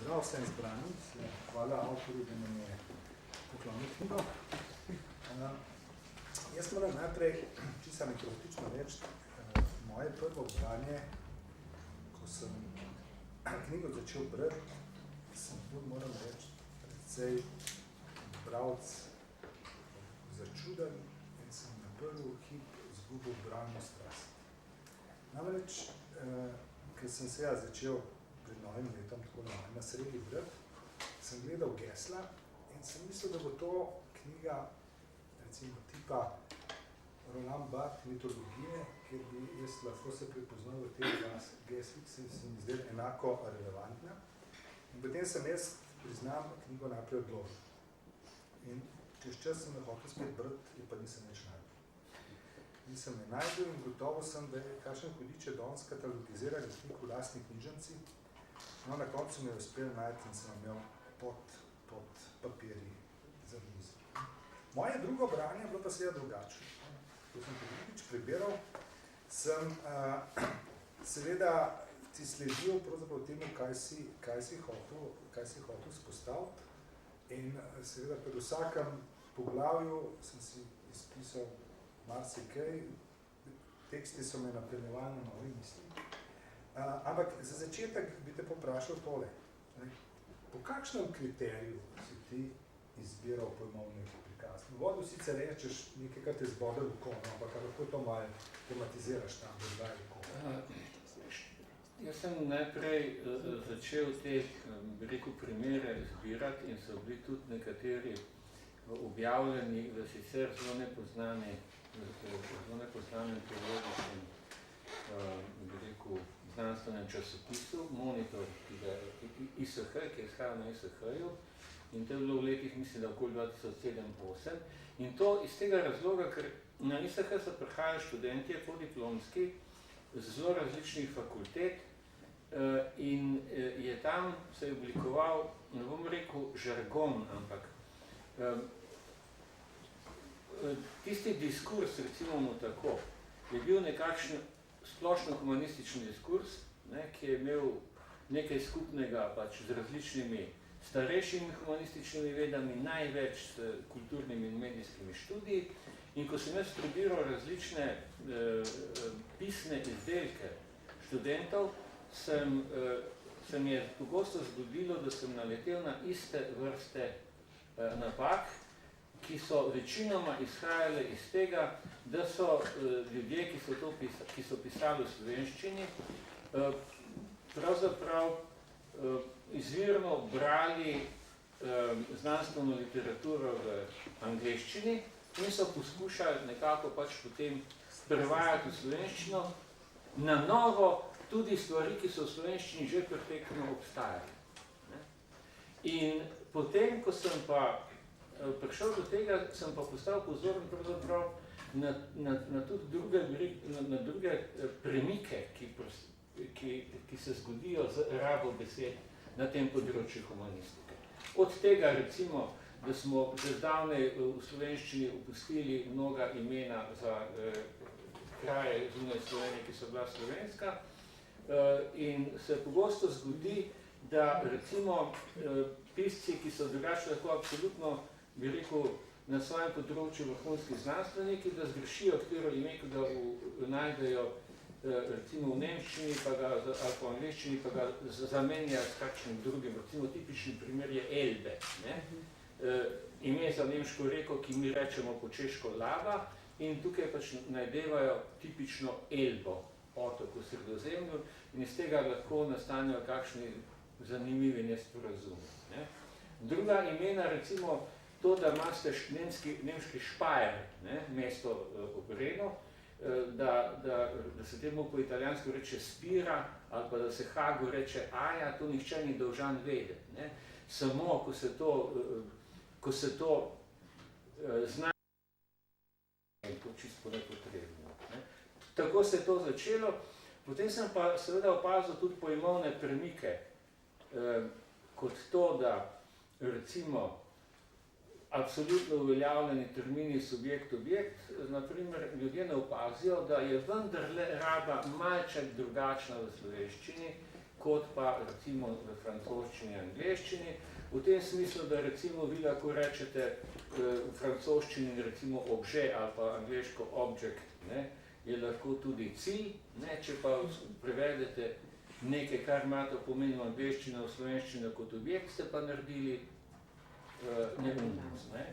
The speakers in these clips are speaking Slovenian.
Zdrav vsem zbranim, hvala avtorju, da nam je poklonil knjigo. Jaz moram najprej, čisto anekdotično reči, moje prvo branje, ko sem knjigo začel brati, sem tudi, moram reči, precej bralc začuden in sem na prvi hip izgubil bralno strast. Namreč, ker sem se začel pred novim letom, tako na sredi brati, sem gledal gesla in sem mislil, da bo to knjiga, recimo tipa Roland Barthes mitologije, kjer bi jaz lahko se prepoznal v teh geslih, se mi zdel enako relevantna. In potem sem jaz, priznam, knjigo najprej odložil. In čez čas sem hotel spet brati, je pa nisem več najdel. Nisem me najdel in gotovo sem, da je kakšen hudič je danes katalogizirali knjig v lastni knjižnici. No, na koncu mi je uspel najti in sem imel pod papirji za mizo. Moje drugo branje je bilo pa seveda drugačno. Ko sem drugič prebiral, sem seveda ti sledil pravzaprav temu, kaj si hotel spostaviti. In seveda pred vsakem poglavju sem si izpisal marsikaj, teksti so me napeljevali na nove misli. Ampak za začetek bi te poprašal tole. Po kakšnem kriteriju si ti izbiral pojmovni prikaz? V vodu sicer rečeš nekaj, kar te zbode v oko, ampak lahko to malo tematiziraš tam, da zdaj v oko. Jaz sem najprej začel te, bi rekel, primere zbirati in so bili tudi nekateri objavljeni v sicer zelo nepoznanem teologičnem, bi rekel, znanstvenem časopisu, Monitor, ISH, ki je izhajal na ISH-ju, in to je bilo v letih, mislim, da okoli 2007-2008. In to iz tega razloga, ker na ISH so prihajali študentje podiplomski z zelo različnih fakultet in je tam se je oblikoval, ne bom rekel žargon, ampak tisti diskurs, recimo mu tako, je bil nekakšen splošno-humanistični diskurs, ki je imel nekaj skupnega pač z različnimi starejšimi humanističnimi vedami, največ s kulturnimi in medijskimi študiji. In ko sem jaz studiral različne pisne izdelke študentov, se mi je pogosto zgodilo, da sem naletel na iste vrste napak, ki so večinoma izhajale iz tega, da so ljudje, ki so pisali v slovenščini, pravzaprav izvirno brali znanstveno literaturo v angleščini in so poskušali nekako pač potem prevajati v slovenščino na novo tudi stvari, ki so v slovenščini že perfektno obstajali. In potem, ko sem pa prišel do tega, sem pa postal pozoren pravzaprav na druge premike, ki se zgodijo z rabo besed na tem področju humanistike. Od tega recimo, da smo že zdavnej v slovenščini opustili mnoga imena za kraje zunaj Slovenije, ki so bila slovenska, in se pogosto zgodi, da recimo pisci, ki so drugače lahko absolutno, bi rekel, na svojem področju vrhunski znanstveniki, da zgrešijo katero ime, ki ga najdejo recimo v nemščini ali po angleščini, pa ga zamenja s kakšnim drugim. Recimo tipični primer je Elbe. Ime za nemško reko, ki mi rečemo po češko Laba, in tukaj pač najdevajo tipično Elbo, otok v Sredozemlju, in iz tega lahko nastanejo kakšni zanimivi nesporazumi. Druga imena, recimo to, da imate nemški Špajer, mesto ob Renu, da se temu po italijansko reče Spira, ali pa da se Hagu reče Aja, to nihče ni dolžan vedeti. Samo, ko se to zna, je to čisto nepotrebno. Tako se je to začelo. Potem sem pa seveda opazil tudi pojmovne premike, kot to, da recimo absolutno uveljavljeni termini subjekt-objekt, naprimer ljudje ne opazijo, da je vendarle raba malček drugačna v slovenščini, kot pa recimo v francoščini in angleščini. V tem smislu, da recimo vi lahko rečete v francoščini recimo objet ali pa angleško object, ne, je lahko tudi cilj, ne, če pa prevedete nekaj, kar ima to pomeni v angleščino, v slovenščino kot objekt, ste pa naredili neumnost. Ne.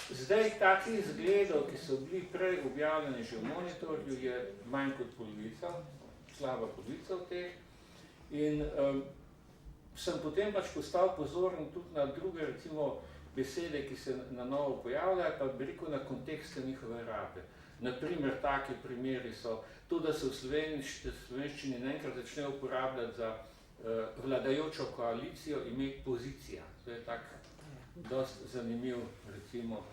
Zdaj, takih zgledov, ki so bili prej objavljeni že v Monitorju, je manj kot polovica, slaba polovica v teh. In sem potem pač postal pozoren tudi na druge, recimo, besede, ki se na novo pojavljajo, pa bi rekel na kontekste njihove rabe. Naprimer, taki primeri so to, da se v slovenščini naenkrat začne uporabljati za vladajočo koalicijo ime pozicija. To je tak dosti zanimiv, recimo,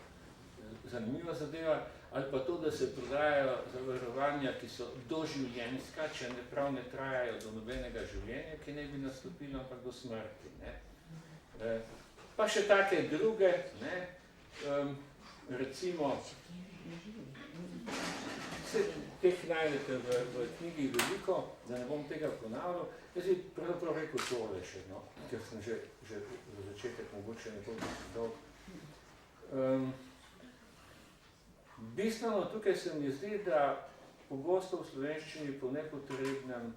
zanimiva zadeva. Ali pa to, da se prodajajo zavarovanja, ki so doživljenjska, če ne trajajo do nobenega življenja, ki ne bi nastopilo, ampak do smrti. Ne. Pa še take druge, ne, recimo, teh najdete v knjigi veliko, da ne bom tega ponavljal. Jaz bi pravzaprav rekel tole še, no, ker sem že za začetek mogoče nekoliko dolg. Bistveno tukaj se mi zdi, da pogosto v slovenščini po nepotrebnem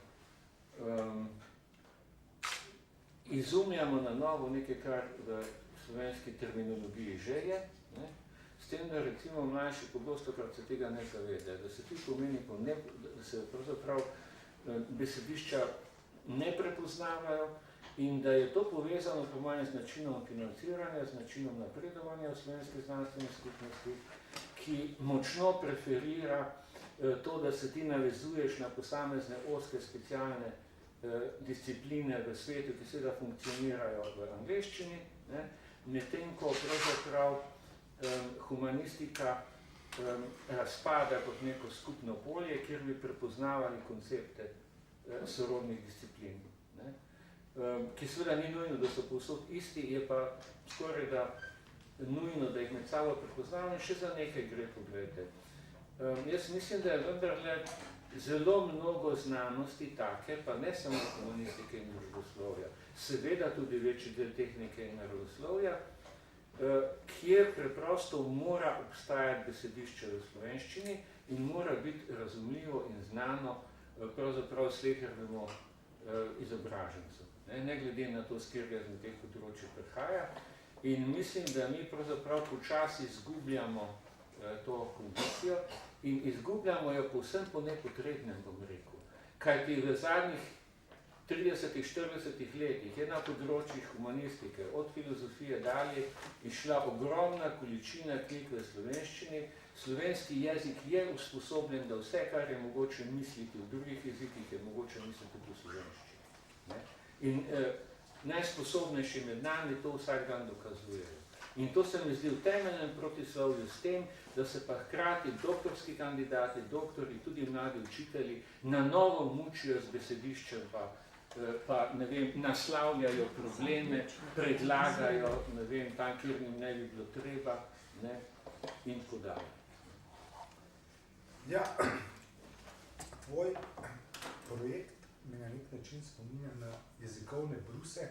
izumljamo na novo nekaj, kar v slovenski terminologiji že je, ne? S tem, da recimo mlajši pogostokrat se tega ne zavede, da se ti pomeni, da se pravzaprav besedišča ne prepoznavajo in da je to povezano po mojem z načinom financiranja, z načinom napredovanja v slovenski znanstveni skupnosti, ki močno preferira to, da se ti navezuješ na posamezne ozke specialne discipline v svetu, ki seveda funkcionirajo v angleščini, medtem ko pravzaprav humanistika razpada kot neko skupno polje, kjer bi prepoznavali koncepte sorodnih disciplin. Ne? Ki seveda ni nujno, da so povsod isti, je pa skoraj da nujno, da jih med sabo prepoznavamo in še za nekaj gre, pogledajte. Jaz mislim, da je vendarle zelo mnogo znanosti take, pa ne samo humanistike in družboslovja, seveda tudi večji del tehnike in naravoslovja, kjer preprosto mora obstajati besedišče v slovenščini in mora biti razumljivo in znano pravzaprav slehernemu izobražencu. Ne glede na to, s katerega z teh področij prihaja. In mislim, da mi pravzaprav počasi izgubljamo to kondicijo in izgubljamo jo povsem po nepotrebnem, bom rekel. Kajti v zadnjih 30-40 letih je na področjih humanistike, od filozofije dalje, išla ogromna količina knjig v slovenščini. Slovenski jezik je usposobljen, da vse, kar je mogoče misliti v drugih jezikih, je mogoče misliti v slovenščini. In najsposobnejši med nami to vsak dan dokazujejo. In to se mi zdi v temeljnem protislovju s tem, da se pa hkrati doktorski kandidati, doktori, tudi mladi učitelji na novo mučijo z besediščem, pa ne vem, naslavljajo probleme, predlagajo, ne vem, tam, kjer jim ne bi bilo treba, ne, in tako dalje. Ja, tvoj projekt me na nek način spominja na jezikovne bruse.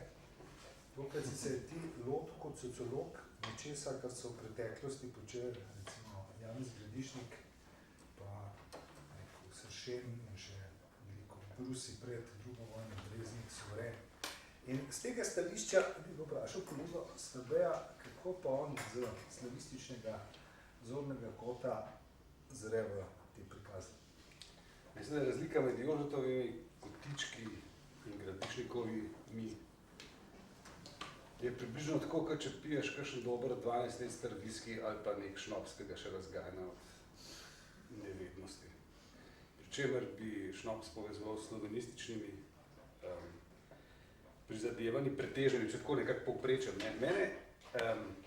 Dokaj si se ti lotil kot sociolog nečesa, kar so v preteklosti počeli, recimo Janez Gradišnik, pa Sršen in še veliko brusi pred drugo vojno, Breznik, Sovren. In z tega stališča bi vprašal kolego Skrbeja, kako pa on z slavističnega zornega kota zre v te prikaze. Mislim, da je razlika med Jožetovimi kotički in Gradišnikovi mi. Je približno tako, kot če piješ kakšen dober 12 let star viski ali pa nek šnops, ki ga še razgajna od nevednosti. Pričemer bi šnops povezoval s slovenističnimi prizadevanji, preteženi, če tako nekako povprečen.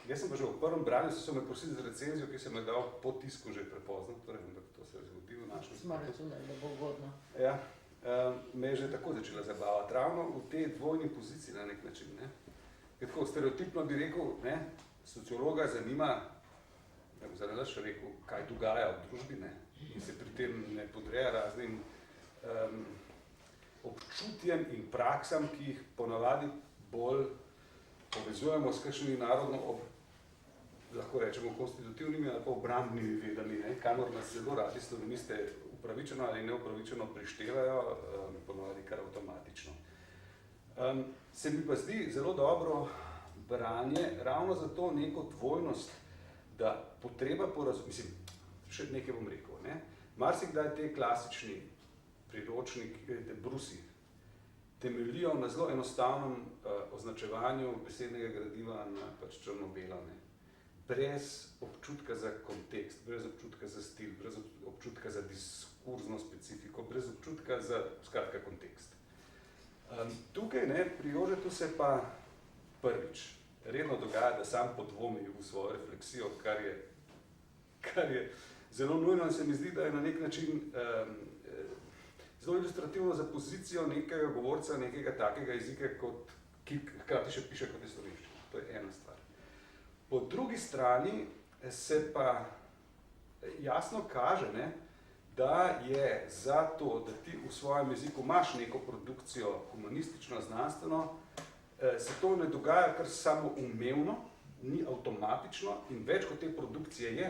Jaz sem pa že v prvem branju, so me prosili za recenzijo, ki sem me dal po tisku že prepozno, torej, to se je zgodilo v našem Smo razumeli, da bo ugodno. Ja, me je že tako začela zabavati, ravno v tej dvojni poziciji na nek način. Ne? Tako stereotipno bi rekel, ne, sociologa zanima, da bi zanalaš rekel, kaj dogaja v družbi, ne, in se pri tem ne podreja raznim občutjem in praksam, ki jih ponavadi bolj povezujemo s kakšnimi narodno, lahko rečemo, konstitutivnimi ali pa obrambnimi vedami, ne, kamor nas zelo radi sloveniste upravičeno ali neupravičeno prištevajo, ponavadi kar avtomatično. Se mi pa zdi zelo dobro branje ravno za to neko dvojnost, da potreba po mislim, še nekaj bom rekel, ne, marsikdaj te klasični priročniki, brusi, temeljijo na zelo enostavnem označevanju besednega gradiva na pač črno-belo, ne. Brez občutka za kontekst, brez občutka za stil, brez občutka za diskurzno specifiko, brez občutka za, skratka, kontekst. Tukaj, ne, pri Jožetu se pa prvič redno dogaja, da sam podvomi v svojo refleksijo, kar je zelo nujno in se mi zdi, da je na nek način zelo ilustrativno za pozicijo nekega govorca, nekega takega jezika, ki hkrati še piše kot je slovenščina. To je ena stvar. Po drugi strani se pa jasno kaže, ne, da je za to, da ti v svojem jeziku imaš neko produkcijo humanistično, znanstveno, se to ne dogaja kar samoumevno, ni avtomatično in več kot te produkcije je,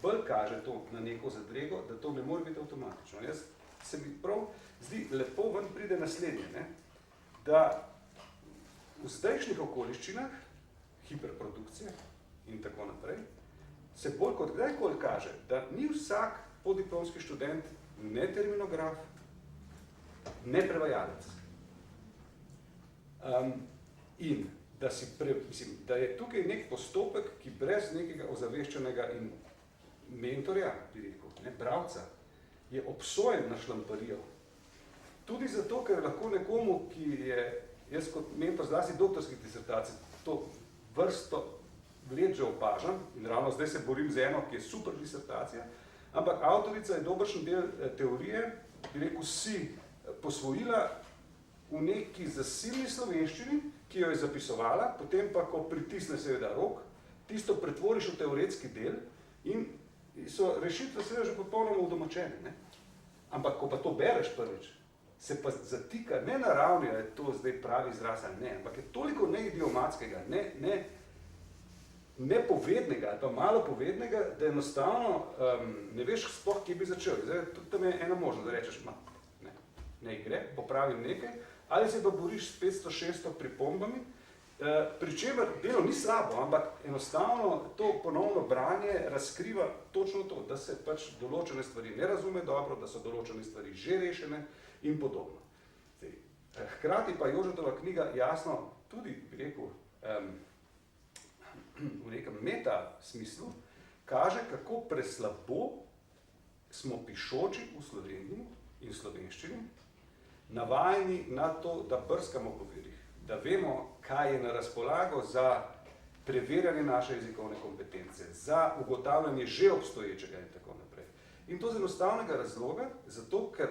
bolj kaže to na neko zadrego, da to ne more biti avtomatično. Jaz se mi prav zdi lepo ven pride naslednje, ne, da v zdajšnjih okoliščinah, hiperprodukcije in tako naprej, se bolj kot kdajkoli kaže, da ni vsak podiplomski študent ne terminograf, ne prevajalec. In da, da je tukaj nek postopek, ki brez nekega ozaveščenega in mentorja, bi rekel, ne, bralca, je obsojen na šlamparijo. Tudi zato, ker lahko nekomu, ki je, jaz kot mentor zlasti doktorskih disertacij, to vrsto let že opažam in ravno zdaj se borim z eno, ki je super disertacija, ampak avtorica je dobršen del teorije, bi rekel, si posvojila v neki zasilni slovenščini, ki jo je zapisovala, potem pa, ko pritisne seveda rok, tisto pretvoriš v teoretski del in so rešitve seveda že popolnoma udomačene, ne? Ampak, ko pa to bereš prvič, se pa zatika ne na ravni, da je to zdaj pravi izraz ali ne, ampak je toliko neidiomatskega, nepovednega ali pa malo povednega, da enostavno ne veš sploh, kje bi začel. Zdaj, tudi tam je ena možnost, da rečeš, ne gre, popravim nekaj, ali se pa boriš s 500-600 pripombami, pri čemer delo ni slabo, ampak enostavno to ponovno branje razkriva točno to, da se pač določene stvari ne razume dobro, da so določene stvari že rešene in podobno. Zdaj, hkrati pa Jožetova knjiga jasno tudi, bi rekel, v nekem meta smislu, kaže, kako preslabo smo pišoči v Sloveniji in slovenščini navajeni na to, da brskamo po virih, da vemo, kaj je na razpolago za preverjanje naše jezikovne kompetence, za ugotavljanje že obstoječega in tako naprej. In to z enostavnega razloga, zato ker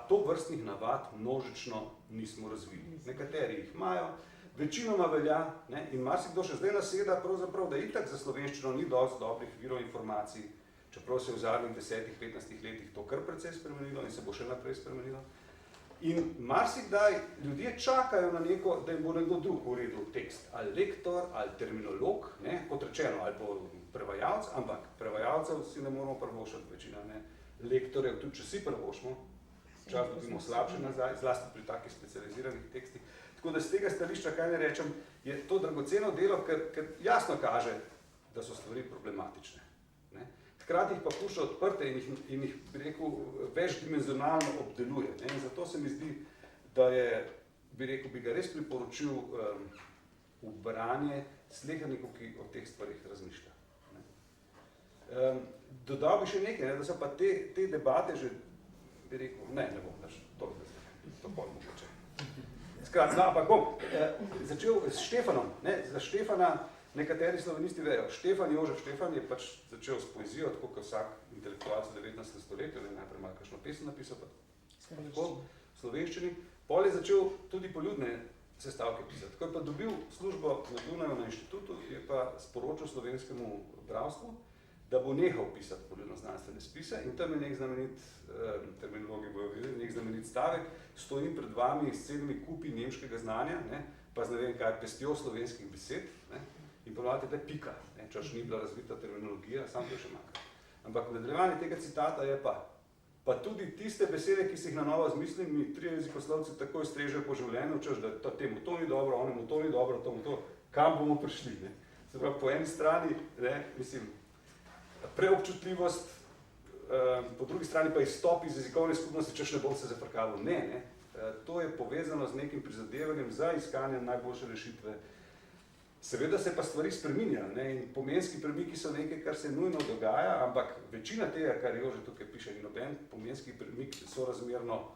to vrstnih navad množično nismo razvili. Nekateri jih imajo, večinoma velja, ne, in marsikdo še zdaj naseda pravzaprav, da itak za slovenščino ni dosti dobrih virov informacij, čeprav se je v zadnjih 10-15 letih to kar precej spremenilo in se bo še naprej spremenilo. In marsikdaj ljudje čakajo na neko, da jim bo nekdo drug uredil tekst, ali lektor, ali terminolog, ne, kot rečeno, ali bo prevajalc, ampak prevajalcev si ne moramo prvošati večina, ne, lektorjev, tudi če si prvošmo, čas dobimo slabše nazaj, zlasti pri takih specializiranih tekstih. Tako da z tega stališča, kaj ne rečem, je to dragoceno delo, ker jasno kaže, da so stvari problematične. Ne. Hkrati jih pa pušča odprte in jih, bi rekel, večdimenzionalno obdeluje. Ne? In zato se mi zdi, da je, bi rekel, bi ga res priporočil v branje sleherniku, ki o teh stvarih razmišlja. Ne? Dodal bi še nekaj, ne? Da so pa te debate že, bi rekel, ne bom daš, to bolj mogoče. Skrat, no, ampak bom začel s Štefanom. Ne? Za Štefana nekateri slovenisti vejo. Jožef Štefan je pač začel s poezijo, tako kot vsak intelektualec v 19. stoletju, najprej malo kakšno pesem napisal, pa tako, v slovenščini. Pol je začel tudi poljudne sestavke pisati. Ko je pa dobil službo na Dunaju na inštitutu, je pa sporočil slovenskemu bralstvu, da bo nehal pisati polilno-znanstvene spise in tam je nek znamenit, terminologi bojo vedeli, nek znamenit stavek, stojim pred vami s celimi kupi nemškega znanja, ne, pa z ne vem kaj, pestjo slovenskih besed, ne, in ponovati tle pika, ne, češ ni bila razvita terminologija, sam to še manjka. Ampak nadaljevanje tega citata je pa tudi tiste besede, ki si jih na novo zmislim, mi 3 jezikoslovci takoj strežejo po življenju, češ, da temu to ni dobro, onemu to ni dobro, tomu to, kam bomo prišli, ne. Se pravi, po eni strani, ne, mislim, preobčutljivost, po drugi strani pa izstop iz jezikovne skupnosti, češ ne bom se zafrkavil. Ne. To je povezano z nekim prizadevanjem za iskanje najboljše rešitve. Seveda se pa stvari spreminjajo, ne, in pomenski premiki so nekaj, kar se nujno dogaja, ampak večina tega, kar Jože tukaj piše, ni noben pomenski premik, sorazmerno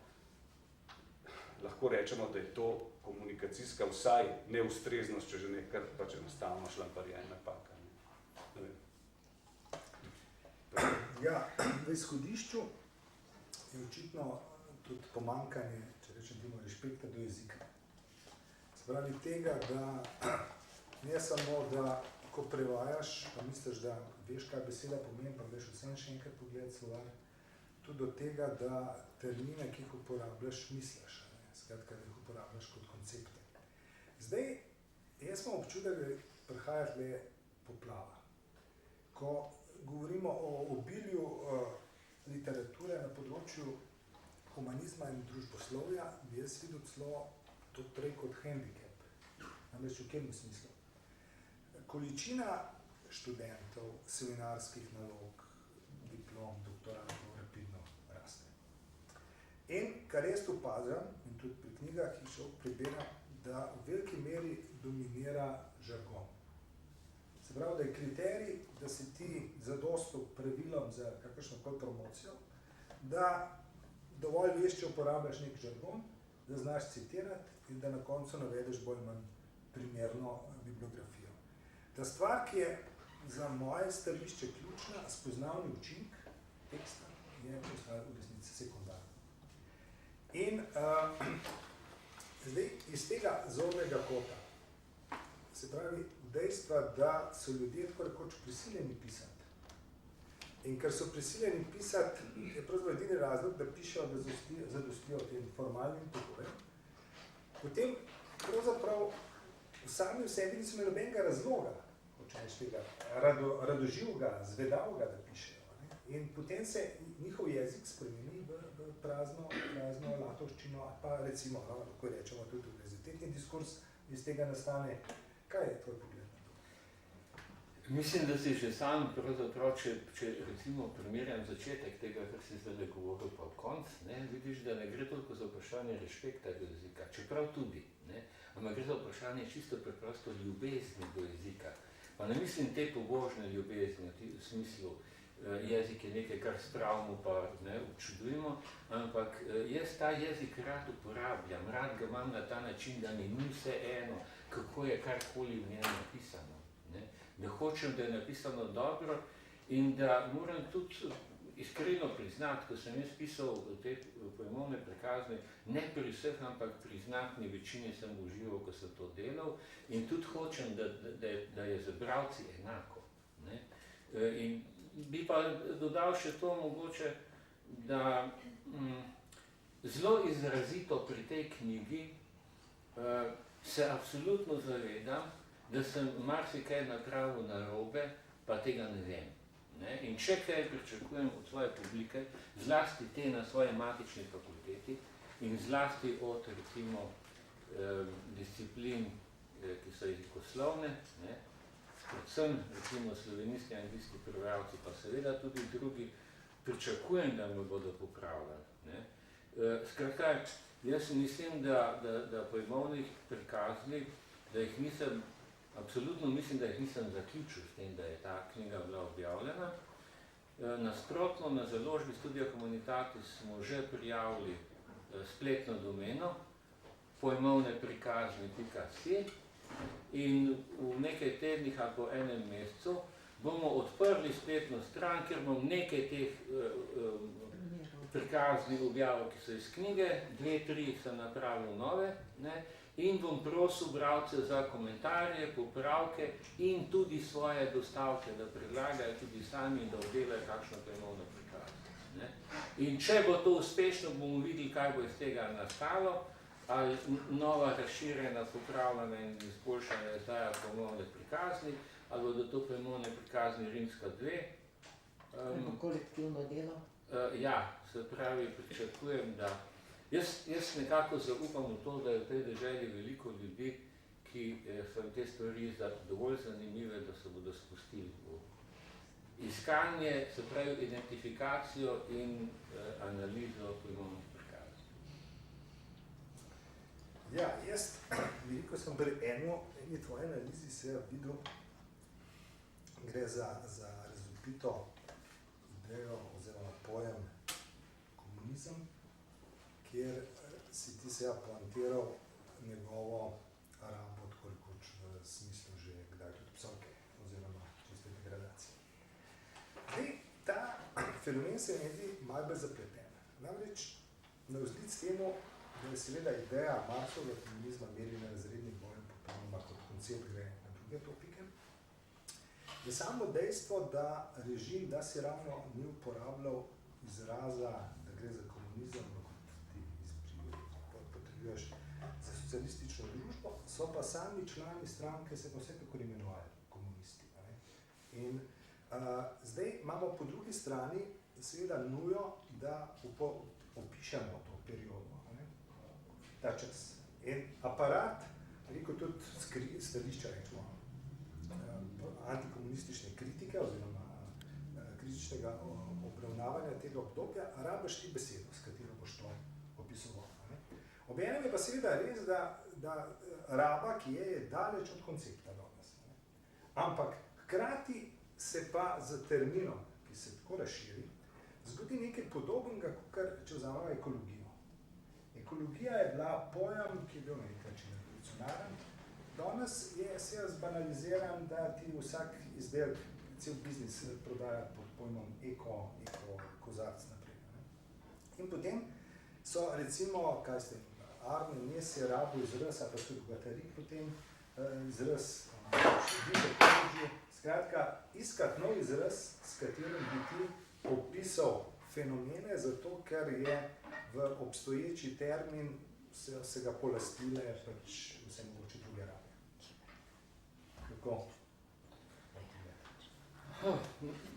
lahko rečemo, da je to komunikacijska vsaj neustreznost, če že nekaj pač enostavno šlamparija in napaka. Ne vem. Ja, v izhodišču je očitno tudi pomanjkanje, če rečem temu, respekta do jezika. Se pravi tega, da ne samo, da ko prevajaš, pa misliš, da veš, kaj beseda pomeni, pa veš vsem še enkrat pogledati slovar, tudi do tega, da termine, ki jih uporabljaš, misliš, ne? Skratka, da jih uporabljaš kot koncepte. Zdaj, jaz imam občutek, da prihaja tle poplava. Ko govorimo o obilju literature na področju humanizma in družboslovja, bi jaz videl celo to prej kot handicap. Namreč v katerem smislu? Količina študentov, seminarskih nalog, diplom, doktoratov rapidno raste. In kar jaz opazim, in tudi pri knjigah, ki še prebiram, da v veliki meri dominira žargon. Se pravi, da je kriterij, da si ti zadostil pravilom za kakršnokoli promocijo, da dovolj veš, če uporabljaš nek žargon, da znaš citirati in da na koncu navedeš bolj manj primerno bibliografijo. Ta stvar, ki je za moje stališče ključna, spoznavni učinek teksta, je postala v resnici sekundarna. In zdaj iz tega zornega kota, se pravi dejstva, da so ljudje tako rekoč prisiljeni pisati. In ker so prisiljeni pisati, je pravzaprav edini razlog, da pišejo, da zadostijo tem formalnim pogojem. Potem pravzaprav v sami v sebi niso imeli nobenega razloga, tega radoživega, zvedavega, da pišejo. Ne? In potem se njihov jezik spremeni v prazno latovščino, pa recimo, lahko rečemo tudi univerzitetni diskurs, iz tega nastane. Kaj je tvoj pogled na to? Mislim, da si že sam, pravzaprav, če recimo primerjam začetek tega, kar si zdaj govoril pa konc, ne, vidiš, da ne gre toliko za vprašanje respekta do jezika, čeprav tudi, ne, ampak gre za vprašanje čisto preprosto ljubezni do jezika. Pa ne mislim te pobožne ljubezni, v smislu jezik je nekaj, kar spravimo pa ne občudujemo, ampak jaz ta jezik rad uporabljam, rad ga imam na ta način, da mi ni vse eno, kako je karkoli v njem napisano. Ne? Da hočem, da je napisano dobro in da moram tudi iskreno priznati, ko sem jaz pisal te pojmovne prekazne, ne pri vseh, ampak pri znatni večini sem užival, ko sem to delal in tudi hočem, da je za bralci enako. Ne? In bi pa dodal še to mogoče, da zelo izrazito pri tej knjigi se absolutno zavedam, da sem marsikaj napravil narobe, pa tega ne vem. Ne? In če kaj pričakujem od svoje publike, zlasti te na svoji matični fakulteti in zlasti od recimo disciplin, ki so jezikoslovne, ne? Predvsem recimo slovenisti, anglijski prevajalci, pa seveda tudi drugi, pričakujem, da me bodo popravljali. Ne? Skratka, jaz mislim, da pojmovnih prikaznih, da jih nisem, absolutno mislim, da jih nisem zaključil s tem, da je ta knjiga bila objavljena. Nasprotno, na založbi Studia Humanitatis smo že prijavili spletno domeno pojmovneprikazne.si in v nekaj tednih ali po enem mesecu bomo odprli spletno stran, ker bom nekaj teh prikazni objavil, ki so iz knjige, 2-3 sem napravil nove, ne, in bom prosil bralce za komentarje, popravke in tudi svoje dostavke, da predlagajo tudi sami, da oddelajo kakšno pojmovno prikaz. Ne. In če bo to uspešno, bomo videli, kaj bo iz tega nastalo, ali nova razširjena, popravljena in izboljšana izdaja pojmovne prikazni, ali bodo to pojmovne prikazni Rimska 2. Kolektivno delo? Ja, se pravi, pričakujem, da jaz nekako zaupam v to, da je v tej deželi veliko ljudi, ki so te stvari dovolj zanimive, da se bodo spustili v iskanje, se pravi, identifikacijo in analizo pojmovnih prikazov. Ja, jaz veliko sem pri eni tvoji analizi se videl, gre za razvpito idejo oziroma pojem komunizem, kjer si ti se poantiral njegovo rabo tako rekoč v smislu že kdaj tudi psovke oziroma čiste degradacije. Zdaj, ta fenomen se mi zdi malo bolj zapleten. Namreč, navzlic temu, da je seveda ideja Marxovega komunizma merjenja razrednih bojev popolnoma kot koncept gre na druge topike, je samo dejstvo, da režim, da si ravno ni uporabljal izraza, da gre za komunizem, kot ti potrebuješ za socialistično družbo, so pa sami člani stranke se pa vsekakor imenovali komunisti. In zdaj imamo po drugi strani seveda nujo, da opišemo to periodo, ta čas. En aparat, veliko tudi stališča, rečemo, antikomunistične kritike oziroma kritičnega obravnavanja tega obdobja, rabiš ti besedo, s katero boš to opisoval. Obenem je pa seveda res, da raba, ki je daleč od koncepta danes. Ampak hkrati se pa z terminom, ki se tako razširi, zgodi nekaj podobnega, kot če vzamemo ekologijo. Ekologija je bila pojem, ki je bil na nek način revolucionaren. Danes je seveda zbanaliziran, da ti vsak izdelek, cel biznis prodaja pod pojmom eko-kozarc naprej. In potem so recimo, kaj ste, Arne Nes je rabil izraz, ali pa tudi Guattari potem izraz, skratka, iskati nov izraz, s katerim bi ti opisal fenomene, zato ker je v obstoječi termin se ga polastile pač vse mogoče druge rabe. Kako?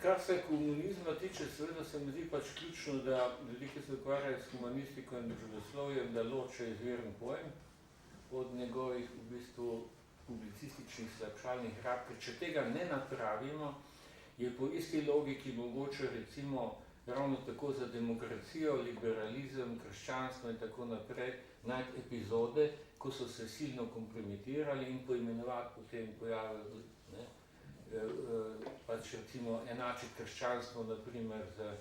Kar se komunizma tiče, seveda se mi zdi pač ključno, da ljudi, ki se ukvarjajo s humanistiko in družboslovjem, da loče izviren pojem od njegovih v bistvu publicističnih slabšalnih rab, ker če tega ne napravimo, je po isti logiki mogoče recimo ravno tako za demokracijo, liberalizem, krščanstvo in tako naprej najti epizode, ko so se silno kompromitirali in poimenovati potem pojave, ne, pač recimo enačiti krščanstvo naprimer z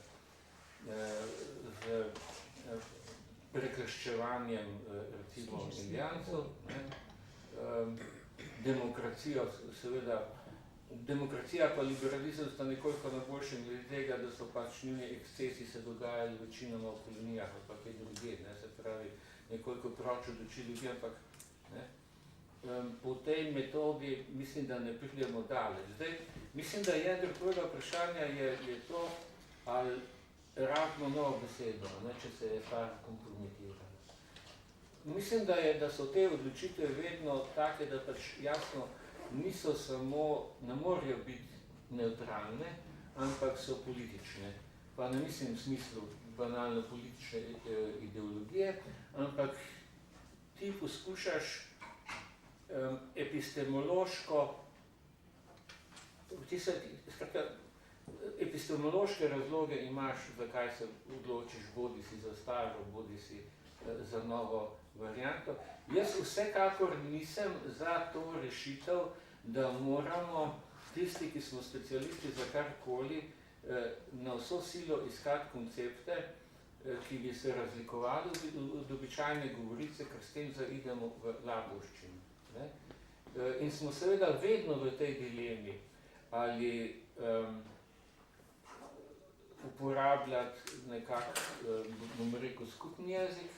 prekrščevanjem recimo indijancev, demokracijo seveda. Demokracija pa liberalizem sta nekoliko na boljšem glede tega, da so pač njuni ekscesi se dogajali večinoma v kolonijah ali pa kaj druge, ne, se pravi nekoliko proč od oči ljudi, ampak ne. Po tej metodi mislim, da ne pridemo daleč. Zdaj, mislim, da jedro prvega vprašanja je to, ali rabimo novo besedo, ne, če se je stvar kompromitirala. Mislim, da so te odločitve vedno take, da pač jasno niso samo, ne morajo biti nevtralne, ampak so politične. Pa ne mislim v smislu banalno politične ideologije, ampak ti poskušaš epistemološko, epistemološke razloge imaš, zakaj se odločiš, bodi si za staro, bodi si za novo varianto. Jaz vsekakor nisem za to rešitev, da moramo tisti, ki smo specialisti za karkoli, na vso silo iskati koncepte, ki bi se razlikovali od običajne govorice, ker s tem zaidemo v lagovščino. In smo seveda vedno v tej dilemi, ali uporabljati nekako, bom rekel, skupni jezik,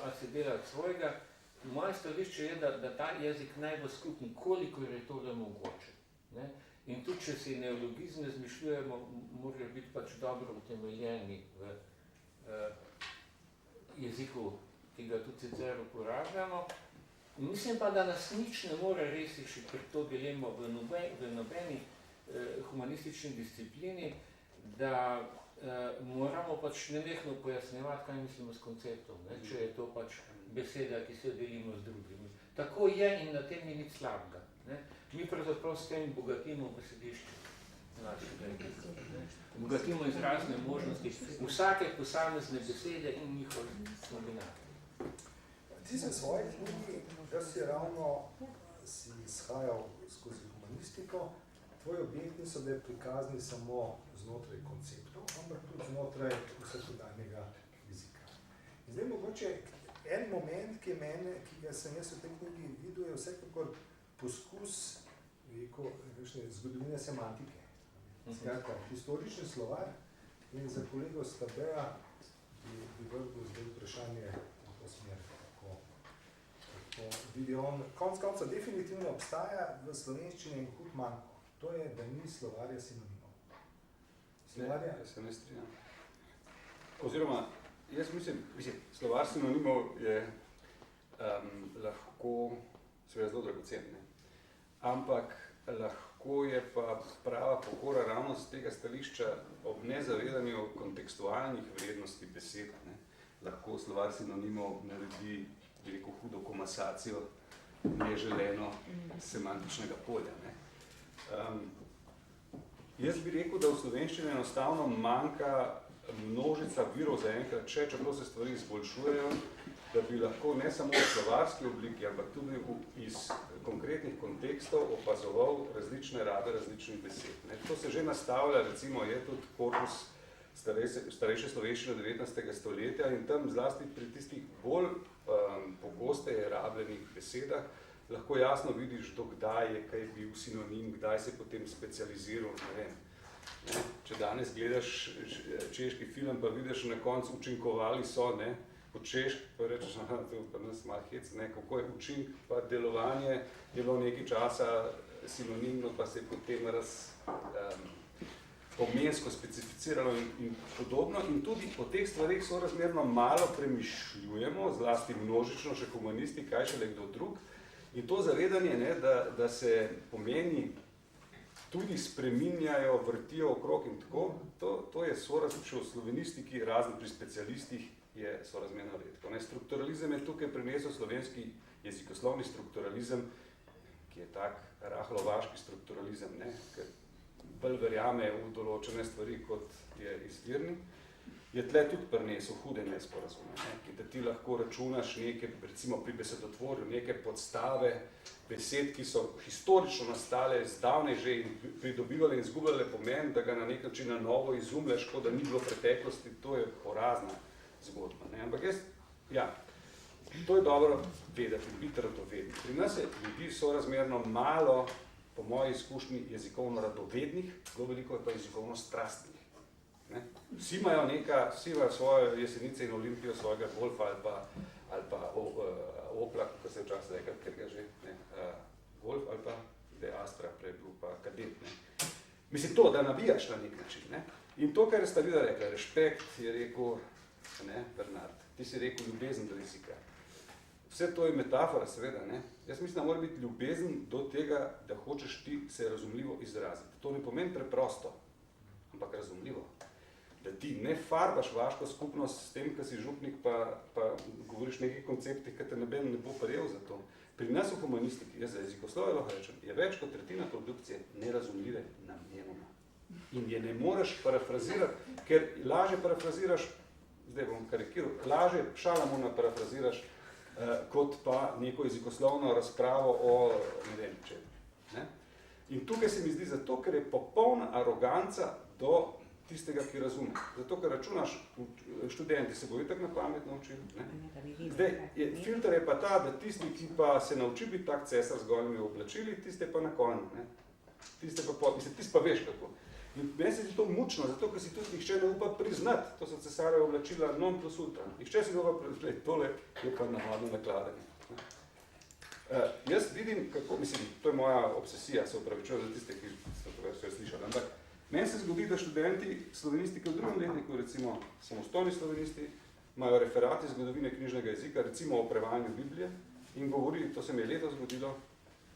ali se delati svojega. Moje stališče je, da ta jezik naj bo skupni, kolikor je to le mogoče. Ne? In tudi, če se neologizme zmišljujemo, morajo biti pač dobro utemeljeni v jeziku, ki ga tudi sicer uporabljamo. Mislim pa, da nas nič ne more rešiti pri to dilemo v nobeni humanistični disciplini, da moramo pač nenehno pojasnjevati, kaj mislimo s konceptom, ne? Če je to pač beseda, ki se jo delimo z drugimi. Tako je in na tem ni nič slabega. Ne? Mi pravzaprav s tem bogatimo besedišče našega jezika. Bogatimo izrazne možnosti vsake posamezne besede in njihove kombinacije. Ti se v svoji knjigi, da si ravno si izhajal skozi humanistiko, tvoji objekt niso bili prikazni samo znotraj konceptov, ampak tudi znotraj vsakdanjega jezika. In zdaj mogoče en moment, ki ga sem jaz v tej knjigi videl, je vsekakor poskus zgodovine semantike. Skratka, historični slovar in za kolego Stabeja bi vrgel zdaj vprašanje v to smer, kako vidi on. Konec konca definitivno obstaja v slovenščini en hud manko. To je, da ni slovarja sinonimov. Slovarja? Ne, se ne strinjam. Oziroma, jaz mislim, slovar sinonimov je lahko seveda zelo dragocen, ampak lahko je pa prava pokora ravno z tega stališča ob nezavedanju kontekstualnih vrednosti besed. Lahko slovar sinonimov naredi veliko hudo komasacijo neželeno semantičnega polja. Jaz bi rekel, da v slovenščini enostavno manjka množica virov zaenkrat, čeprav se stvari izboljšujejo, da bi lahko ne samo v slovarski obliki, ampak tudi iz konkretnih kontekstov opazoval različne rabe različnih besed. To se že nastavlja, recimo je tudi korpus starejše slovenščine 19. stoletja in tam zlasti pri tistih bolj pogosteje rabljenih besedah lahko jasno vidiš, dokdaj je kaj bil sinonim, kdaj se potem specializiral, ne vem. Če danes gledaš češki film, pa vidiš na koncu učinkovali so, po češki, pa rečeš, to pa nas malo hec, kako je učink, pa delovanje je bilo nekaj časa sinonimno, pa se je potem pomensko specificiralo in podobno. In tudi o teh stvarih sorazmerno malo premišljujemo, zlasti množično, še humanisti, kaj šele kdo drug. In to zavedanje, da se pomeni tudi spreminjajo, vrtijo okrog in tako, to je sorazmerno v slovenistiki, razen pri specialistih, je sorazmerno redko. Strukturalizem je tukaj prinesel slovenski jezikoslovni strukturalizem, ki je tak rahlovaški strukturalizem, ker bolj verjame v določene stvari, kot je izvirni, je tle tudi prinesel hude nesporazume, da ti lahko računaš neke, recimo pri besedotvorju, neke podstave besed, ki so historično nastale zdavnej že in pridobivale in izgubljale pomen, da ga na nek način na novo izumljaš, kot da ni bilo preteklosti, to je porazna zgodba. Ampak jaz, to je dobro vedeti, biti radovedni. Pri nas je ljudi sorazmerno malo, po moji izkušnji, jezikovno radovednih, zelo veliko je pa jezikovno strastnih. Vsi imajo svojo jesenice in Olimpijo, svojega golfa ali pa Opla, kot se je včasih rekel, ker ga že, golf ali pa da je Astra prej bil pa kadet. Mislim to, da navijaš na nek način. In to, kar je Stavida rekla, respekt, je rekel Bernard, ti si rekel ljubezen do jezika. Vse to je metafora, seveda. Jaz mislim, da mora biti ljubezen do tega, da hočeš ti se razumljivo izraziti. To ne pomeni preprosto, ampak razumljivo. Da ti ne farbaš vaško skupnost s tem, ko si župnik, pa govoriš nekaj konceptih, ki te noben ne bo prijel za to. Pri nas v humanistiki, jaz za jezikoslovje lahko rečem, je več kot tretjina produkcije nerazumljive namenoma. In je ne moreš parafrazirati, ker lažje parafraziraš, zdaj bom karikiral, lažje Šalamuna parafraziraš, kot pa neko jezikoslovno razpravo o ne vem čem. In tukaj se mi zdi zato, ker je popolna aroganca do tistega, ki razume. Zato, ker računaš, študenti se bojo tako na pamet naučili. Zdaj, filter je pa ta, da tisti, ki pa se nauči biti tak cesar z golimi oblačili, tiste pa na konju. Tiste pa veš kako. In meni se zdi to mučno, zato ker si tudi nihče ne upa priznati, to so cesarjeva oblačila non plus ultra. Nihče si ne upa priznati, tole je pa navadno nakladanje. Jaz vidim, kako, mislim, to je moja obsesija, se upravičujem za tiste, ki so to vse slišali, ampak meni se zgodi, da študenti slovenistike v drugem letniku, recimo samostojni slovenisti, imajo referati zgodovine knjižnega jezika, recimo o prevajanju Biblije, in govori, to se mi je letos zgodilo,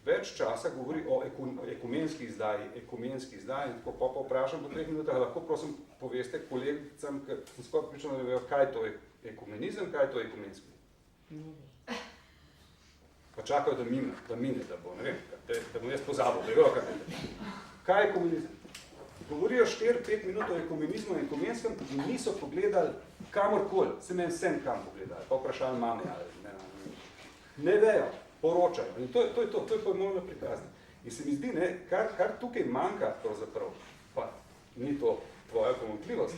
več časa govori o ekumenski izdaji, in tako pa vprašam po 3 minutah, lahko prosim poveste kolegicam, ker sem skoraj pričal, da vejo, kaj to je ekumenizem, kaj to je ekumenski. Pa čakajo, da mine, da bo, ne vem, da bom jaz pozabil, da vejo, kaj je ekumenizem. Govorijo 4-5 minut o ekumenizmu in ekumenskem in niso pogledali kamorkoli, se meni sem kam pogledali, pa vprašali mame, ali ne vejo, poročajo. In to je pojmovno prikazno. In se mi zdi, ne, kar tukaj manjka pravzaprav, pa ni to tvoja pomanjkljivost,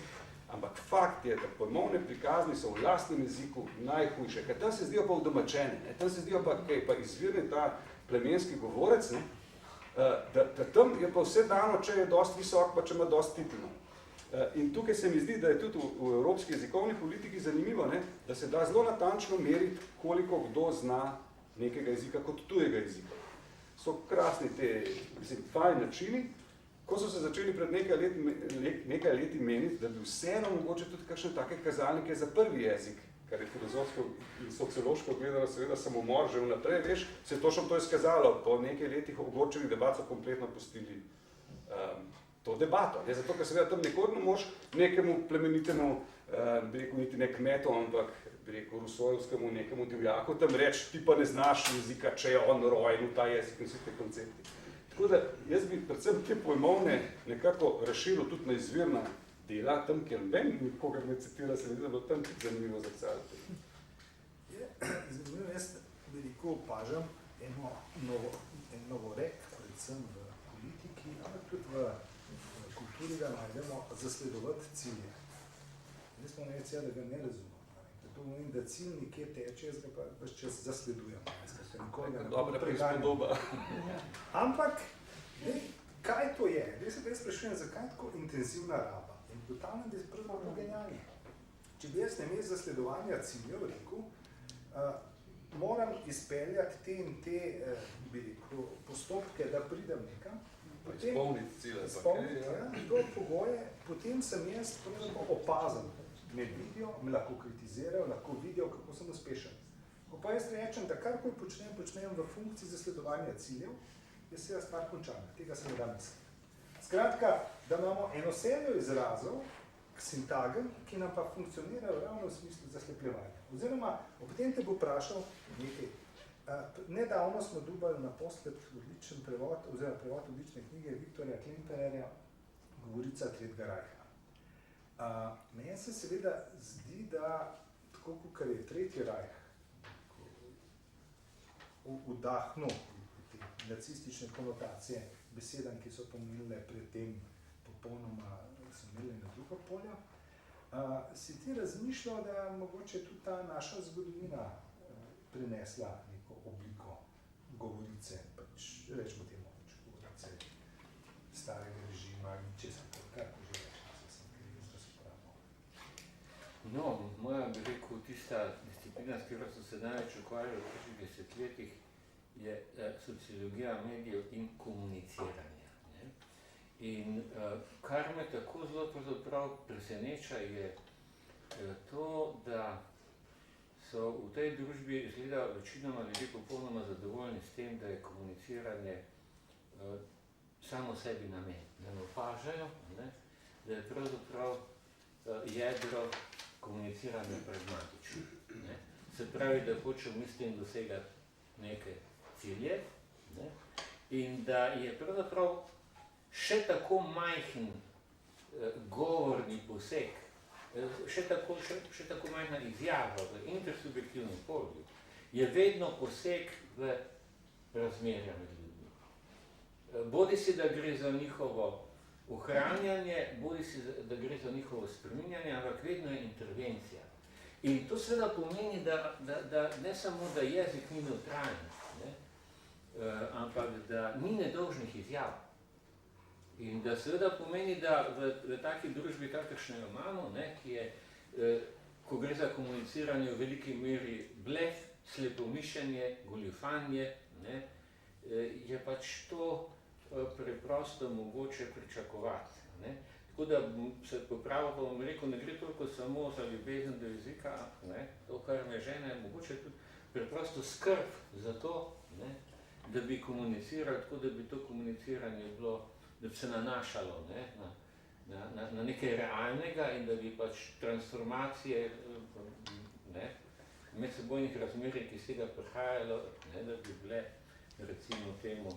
ampak fakt je, da pojmovne prikazni so v lastnem jeziku najhujše, ker tam se zdijo pa udomačeni, ne, tam se zdijo pa izvirni ta plemenski govorec, ne, da tam je pa vse dano, če je dosti visok, pa če ima dosti titulno. In tukaj se mi zdi, da je tudi v evropski jezikovni politiki zanimivo, ne, da se da zelo natančno meriti, koliko kdo zna nekega jezika kot tujega jezika. So krasni te, mislim, fajn načini, ko so se začeli pred nekaj leti meniti, da bi vseeno mogoče tudi kakšne take kazalnike za prvi jezik, kar je filozofsko in sociološko gledano seveda samomor že vnaprej, veš, se je točno to izkazalo, po nekaj letih ogorčenih debat so kompletno pustili to debato, ne? Zato, ker seveda tam nikoli ne moš nekemu plemenitemu, bi rekel, niti ne kmetu, ampak bi rekel rusojevskemu nekemu divjaku tam reči, ti pa ne znaš jezika, če je on rojen v ta jezik in vsi te koncepti. Tako da jaz bi predvsem te pojmovne nekako razširil tudi na izvirna dela, tam, kjer nikogar ne citira, se vidi, da bo tam tudi zanimivo zrcaliti. Zanimivo, jaz veliko opažam en novorek, predvsem v politiki, ampak tudi v kulturi, da najdemo zasledovati cilje. Zdaj smo nekaj, da ga ne razumemo. To pomeni, da cilj nekje teče, jaz ga pa vse čas zasledujem. Dobra prispodoba. Ampak, kaj to je? Jaz sprašujem, zakaj tako intenzivna raba? In ugotavljam, da je pravzaprav genialno. Če bi jaz namesto zasledovanja ciljev rekel, moram izpeljati te in te postopke, da pridem nekam. Izpolniti cilje. To pogoje, potem sem jaz opazen. Me vidijo, me lahko kritizirajo, lahko vidijo, kako sem uspešen. Ko pa jaz rečem, da karkoli počnem v funkciji zasledovanja ciljev, je seveda stvar končana. Tega se ne da misliti. Skratka, da imamo eno serijo izrazov, sintagem, ki nam pa funkcionirajo ravno v smislu zaslepljevanja. Oziroma, potem te bo vprašal nekaj. Nedavno smo dobili naposled odličen prevod, oziroma prevod odlične knjige Viktorja Klempererja, Govorica Tretjega rajha. Meni se seveda zdi, da tako kot je Tretji rajh vdahnil te nacistične konotacije besedam, ki so pomenile predtem popolnoma so imeli na druga polja, si ti razmišljal, da mogoče tudi ta naša zgodovina prinesla neko obliko govorice, pač rečemo temu, govorice starega režima in česa, kako že No, moja bi rekel, tista disciplina, s katero so se največ ukvarjali v prejšnjih desetletjih, je sociologija medijev in komuniciranja. Ne? In kar me tako zelo pravzaprav preseneča, je to, da so v tej družbi izgleda večinoma ljudje popolnoma zadovoljni s tem, da je komuniciranje samo sebi namen. Ne opažajo, ne? Da je pravzaprav jedro komuniciranje pragmatično. Ne? Se pravi, da hočem mislim dosegati neke cilje, ne? In da je pravzaprav še tako majhen govorni poseg, še tako majhna izjava v intersubjektivnem polju, je vedno poseg v razmerja med ljudmi. Bodi si, da gre za njihovo ohranjanje, bodi si, da gre za njihovo spreminjanje, ampak vedno je intervencija. In to seveda pomeni, da ne samo, da jezik ni nevtralen, ampak da ni nedolžnih izjav. In da seveda pomeni, da v taki družbi, kakršno jo imamo, ne, ki je, ko gre za komuniciranje v veliki meri blef, slepomišljenje, goljufanje, ne, je pač to preprosto mogoče pričakovati. Ne. Tako da se popravil, pa bom rekel, ne gre toliko samo za ljubezen do jezika, ne, to, kar me žene, mogoče tudi preprosto skrb za to, ne, da bi komunicirali tako, da bi to komuniciranje bilo, da bi se nanašalo, ne, na nekaj realnega in da bi pač transformacije, ne, medsebojnih razmerij, ki iz tega prihajalo, ne, da bi bile, recimo temu,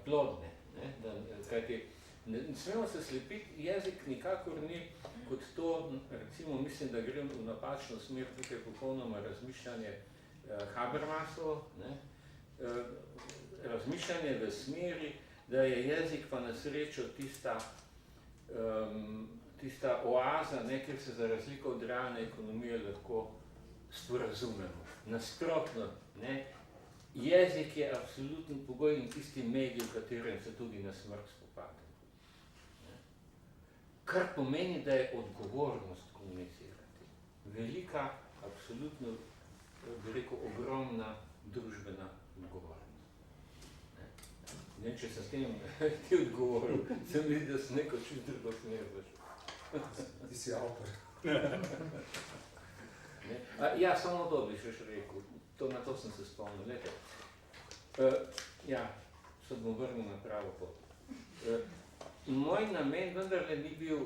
plodne. Ne, da, kajti, ne smemo se slepiti, jezik nikakor ni kot to, recimo, mislim, da gre v napačno smer, tukaj popolnoma razmišljanje Habermasovo, ne, razmišljanje v smeri, da je jezik pa na srečo tista oaza, ne, kjer se za razliko od realne ekonomije lahko sporazumemo. Nasprotno, ne, jezik je absoluten pogoj in tisti medij, v katerem se tudi na smrt spopade. Kar pomeni, da je odgovornost komunicirati. Velika, absolutno, bi rekel, ogromna družbena odgovornost. Ne, če sem s tem ti odgovoril, sem videl, da sem neko čist drugo smer zašel. Ti si avtor. Ja, samo to bi še rekel. Na to sem se spomnil. Lete. Ja, se bom vrnil na pravo pot. Moj namen vendarle ni bil,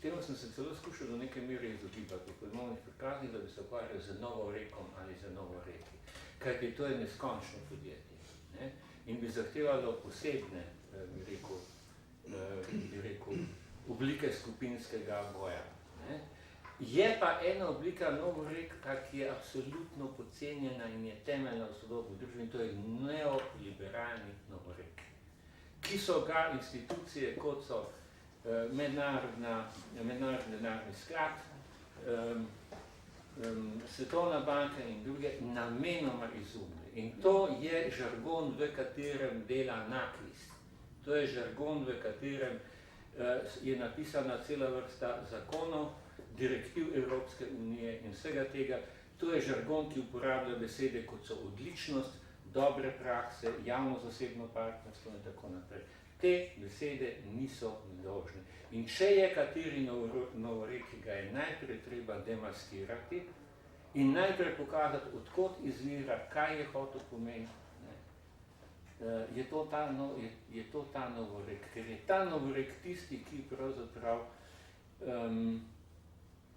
temu sem se celo skušal do neke mere izogibati, v pojmovnih prikazih, da bi se ukvarjal z novo rekom ali z novo reki. Kajti to je neskončno podjetje. Ne? In bi zahtevalo posebne, bi rekel, oblike skupinskega boja. Ne? Je pa ena oblika novoreka, ki je absolutno podcenjena in je temeljna v sodobni družbi, in to je neoliberalni novorek, ki so ga institucije, kot so Mednarodni denarni sklad, Svetovna banka in druge, namenoma izumili. In to je žargon, v katerem dela NAKVIS. To je žargon, v katerem je napisana cela vrsta zakonov, direktiv Evropske unije in vsega tega. To je žargon, ki uporablja besede, kot so odličnost, dobre prakse, javno-zasebno partnerstvo in tako naprej. Te besede niso nedolžne. In če je kateri novorek, ki ga je najprej treba demaskirati in najprej pokazati, odkot izvira, kaj je hotel pomeniti, je to ta novorek. Ker je ta novorek tisti, ki pravzaprav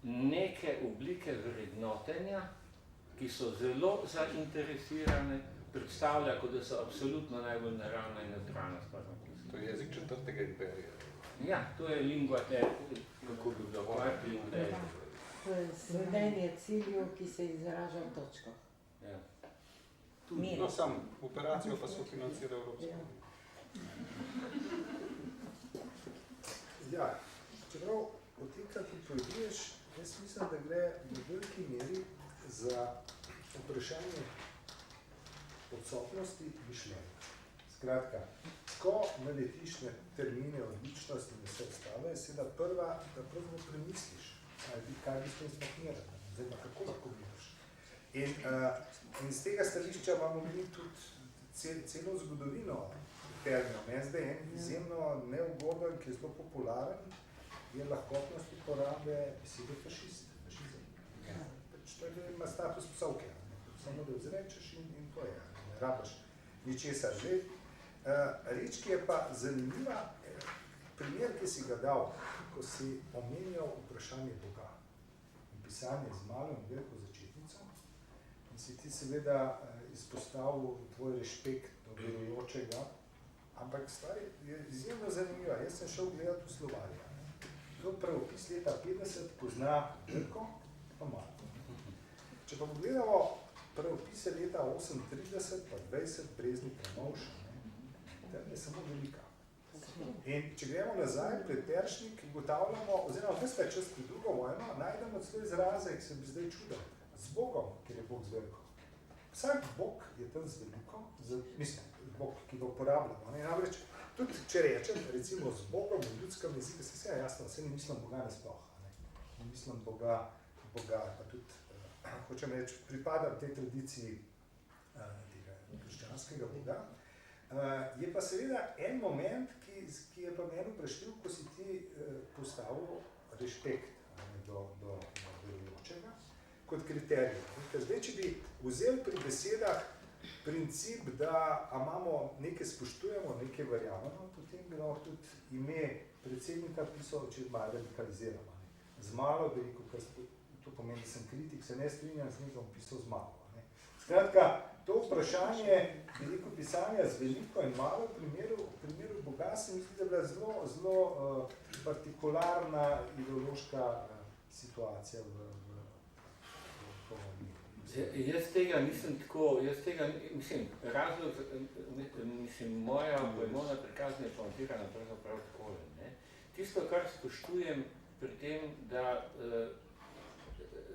neke oblike vrednotenja, ki so zelo zainteresirane, predstavlja, kot da so absolutno najbolj naravna in neutralna stvar. To je jezik četrtega imperija. Ja, to je lingua kako bi bilo, To je sledenje cilju, ki se izraža v točkah. Ja. No, sam operacijo pa so financira Evropska unija. Ja, čeprav od tega, ki poveduješ, jaz mislim, da gre v veliki meri za vprašanje odsotnosti mišljenja. Skratka, ko naletiš na termine odličnosti in vse ostale, je seveda prva, da prvo premisliš, kaj bi s tem smaknirati, oziroma kako lahko vidiš. In z tega stališča imamo mi tudi celo zgodovino terminov. Meni zdaj en izjemno neugoden, ki je zelo popularen, je lahkotnost uporabe besede fašizem. To ima status psovke, samo da vzrečeš in to je, ne rabaš ničesar. Reč, ki je pa zanimiva, primer, ki si ga dal, ko si omenjal vprašanje Boga in pisanje z malo in veliko začetnico, in si ti seveda izpostavil tvoj rešpekt do verujočega, ampak stvar je izjemno zanimiva. Jaz sem šel gledati v Slovarja. To pravopis leta 50 pozna veliko, pa malo. Če pa pogledamo pravopise leta 38 pa 20 Brezni Premovš, tam je samo velika. In če gremo nazaj pred Teršnik, ugotavljamo, oziroma ves ta čas pred drugo vojno, najdemo celo izraze, ki se bi zdaj čudil, z Bogom, ker je Bog z veliko. vsak bog je tam z veliko, mislim, bog, ki ga uporabljamo. Ne? Namreč, tudi če rečem, recimo z bogom v ljudskem jeziku, se vse jasno, se ne mislim Boga nasploh. Ne mislim Boga, pa tudi, hočem reči, pripadam tej tradiciji tega krščanskega Boga. Je pa seveda en moment, ki je pa meni vprašljiv, ko si ti postavil respekt do verujočega kot kriterij. Zdaj, če bi vzel pri besedah princip, da imamo nekaj spoštujemo, nekaj verjamemo, potem bi lahko tudi ime predsednika pisal, če malo radikaliziramo. Z malo veliko, kar to pomeni, da sem kritik, se ne strinjam z njim, pisal z malo. Skratka, to vprašanje veliko pisanja z veliko in malo v primeru Boga se mi zdi, da je bila zelo partikularna ideološka situacija v Jaz tega nisem tako, razlog, moja pojmovna prikazna je pomontirana pravzaprav takole. Tisto, kar spoštujem pri tem, da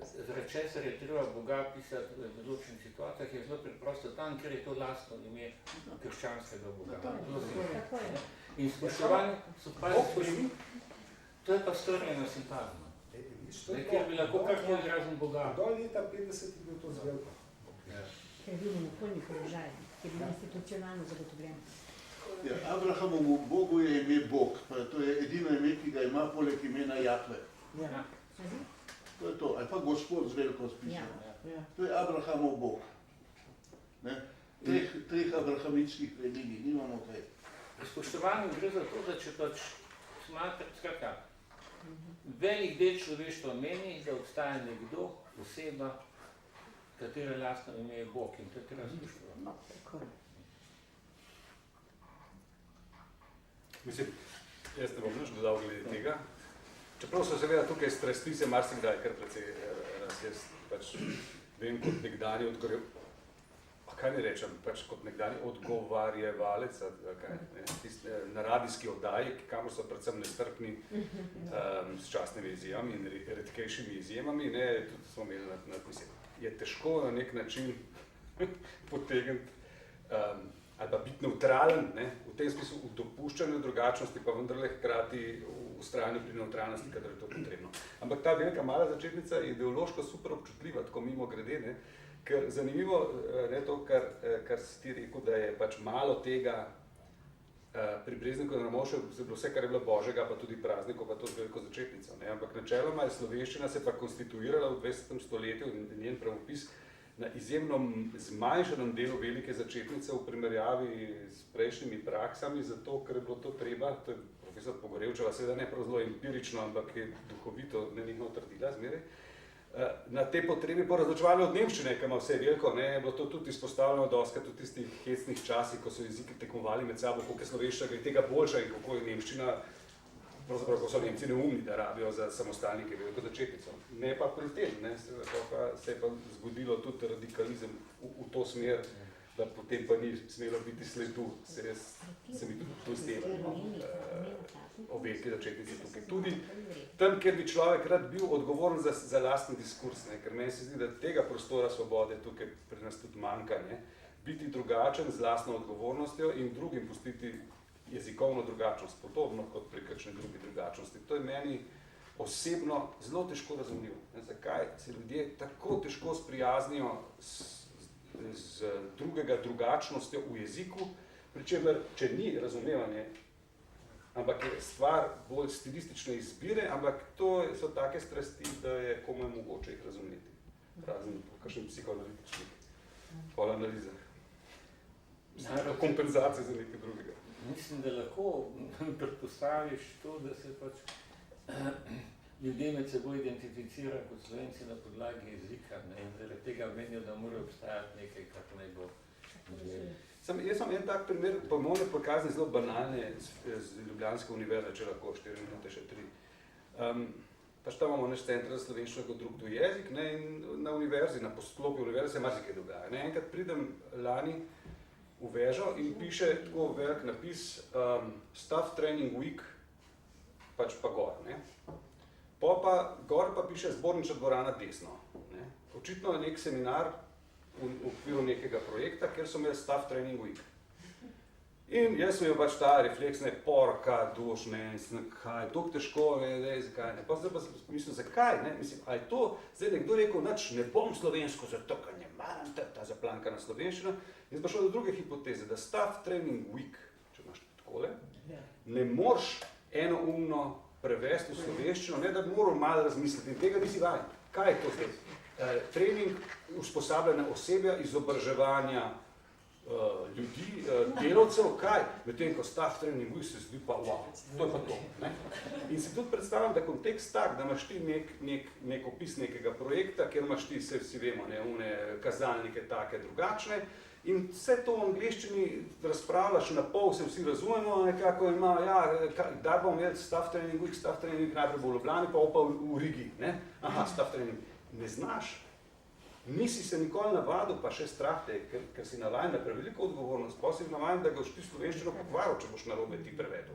zaradi česar je treba Boga pisati v določenih situacijah, je zelo preprosto tam, ker je to lastno ime krščanskega Boga. In spoštovanje so to je pa storjeno simpazno. Ker bi lahko karkoli razen Boga. Do leta 50 je bil to zveljko. Ker je bil monopolni položaj, ki je bil institucionalno zagotovljen. Abrahamovu Bogu je ime Bog, pa to je edino ime, ki ga ima poleg imena Jahve. To je to, ali pa Gospod z veliko spisal. To je Abrahamov Bog. Treh abrahamitskih religij, nimamo kaj. V spoštovanju gre za to, da če pač smatra, skratka, velik del človeštva meni, da obstaja nekdo, oseba, katere lastno ime je Bog in to je treba spoštovati. Mislim, jaz ne bom nič dodal glede tega. Čeprav so seveda tukaj strasti se marsikdaj kar precej jaz pač vem kot nekdanji kaj ne rečem, pač kot nekdanji odgovarjevalec na radijski oddaji, kamor so predvsem nestrpni s častnimi izjemami in redkejšimi izjemami, tudi smo imeli nadpisje. Je težko na nek način potegniti ali pa biti neutralen, v tem smislu v dopuščanju drugačnosti, pa vendarle hkrati vztrajanju pri neutralnosti, kadar je to potrebno. Ampak ta velika mala začetnica je ideološko super občutljiva, tako mimo grede, ker zanimivo je to, kar si ti rekel, da je pač malo tega pri Brezniku in Ramovšu, vse, kar je bilo božjega, pa tudi praznikov, pa to z veliko začetnico. Ampak načeloma je slovenščina se pa konstituirala v 20. stoletju in njen pravopis na izjemno zmanjšanem delu velike začetnice v primerjavi s prejšnjimi praksami, zato ker je bilo to treba, to je profesor Pogorevčeva, seveda ne prav zelo empirično, ampak je duhovito nenehno trdila zmeraj, na te potrebi po razločevanju od nemščine, ki ima vse veliko, je bilo to tudi izpostavljeno dostakrat v tistih hecnih časih, ko so jeziki tekmovali med sabo, koliko je slovenščina gre tega boljša in kako je nemščina, pravzaprav, ko so Nemci neumni, da rabijo za samostalnike veliko začetnico. Ne pa pri tem, se je pa zgodilo tudi radikalizem v to smer, da potem pa ni smelo biti sledu, se mi tudi to zdelo, o veliki začetnici tukaj. Tudi tam, kjer bi človek rad bil odgovoren za lastni diskurs, ker meni se zdi, da tega prostora svobode tukaj pri nas tudi manjka, biti drugačen z lastno odgovornostjo in drugim pustiti jezikovno drugačnost, podobno kot pri kakšni drugi drugačnosti. To je meni osebno zelo težko razumljivo. Zakaj se ljudje tako težko sprijaznijo z drugega drugačnostjo v jeziku, pri čemer, če ni razumevanje, ampak je stvar bolj stilistične izbire, ampak to so take strasti, da je komaj mogoče jih razumeti. Razen po kakšnih psihoanalitičnih analizah. Kompenzacije za nekaj drugega. Mislim, da lahko predpostaviš to, da se pač ljudje med seboj identificirajo kot Slovenci na podlagi jezika in zaradi tega menijo, da mora obstajati nekaj, kar naj bo. Jaz sem en tak primer, pojmovne prikazne zelo banalne z Ljubljanske univerze, če lahko 4 minute še 3. Pač tam imamo naš center za slovenščino kot drug jezik in na univerzi, na posklopi univerze se marsikaj dogaja. Enkrat pridem lani v vežo in piše tako velik napis Staff Training Week, pač pa gor. Gor pa piše zbornična dvorana desno. Očitno je nek seminar v okviru nekega projekta, kjer so imeli staff training week. In jaz sem imel pač ta refleks, ne, porka, duš, ne, in sem, kaj, toliko težko, ne, zakaj, ne, pa zdaj pa sem mislil, zakaj, ne, mislim, a je to, zdaj nekdo rekel, nič, ne bom slovensko, zato, ker ne maram ta zaplankana slovenščina, in sem prišel do druge hipoteze, da staff training week, če imaš takole, ne moreš enoumno prevesti v slovenščino, ne, da bi moral malo razmisliti, in tega nisi vajen. Kaj je to zdaj? Trening usposabljanja osebja, izobraževanja ljudi, delavcev, kaj? Medtem, ko staff training week se zdi pa, wow, to je pa to. Ne? In si tudi predstavljam, da kontekst tak, da imaš ti nek opis nekega projekta, kjer imaš ti, vsi vemo, ne, une kazalnike take drugačne, in vse to v angleščini razpravljaš na pol, se vsi razumemo, nekako ima, ja, kdaj bomo imeli staff training week, najprej bo v Ljubljani, pa v Rigi, ne? Aha, staff training, ne znaš. Nisi se nikoli navadil, pa še strah te, ker si navajen na preveliko odgovornost, pa si navajen, da ga boš ti slovenščino pokvaril, če boš narobe ti prevedel.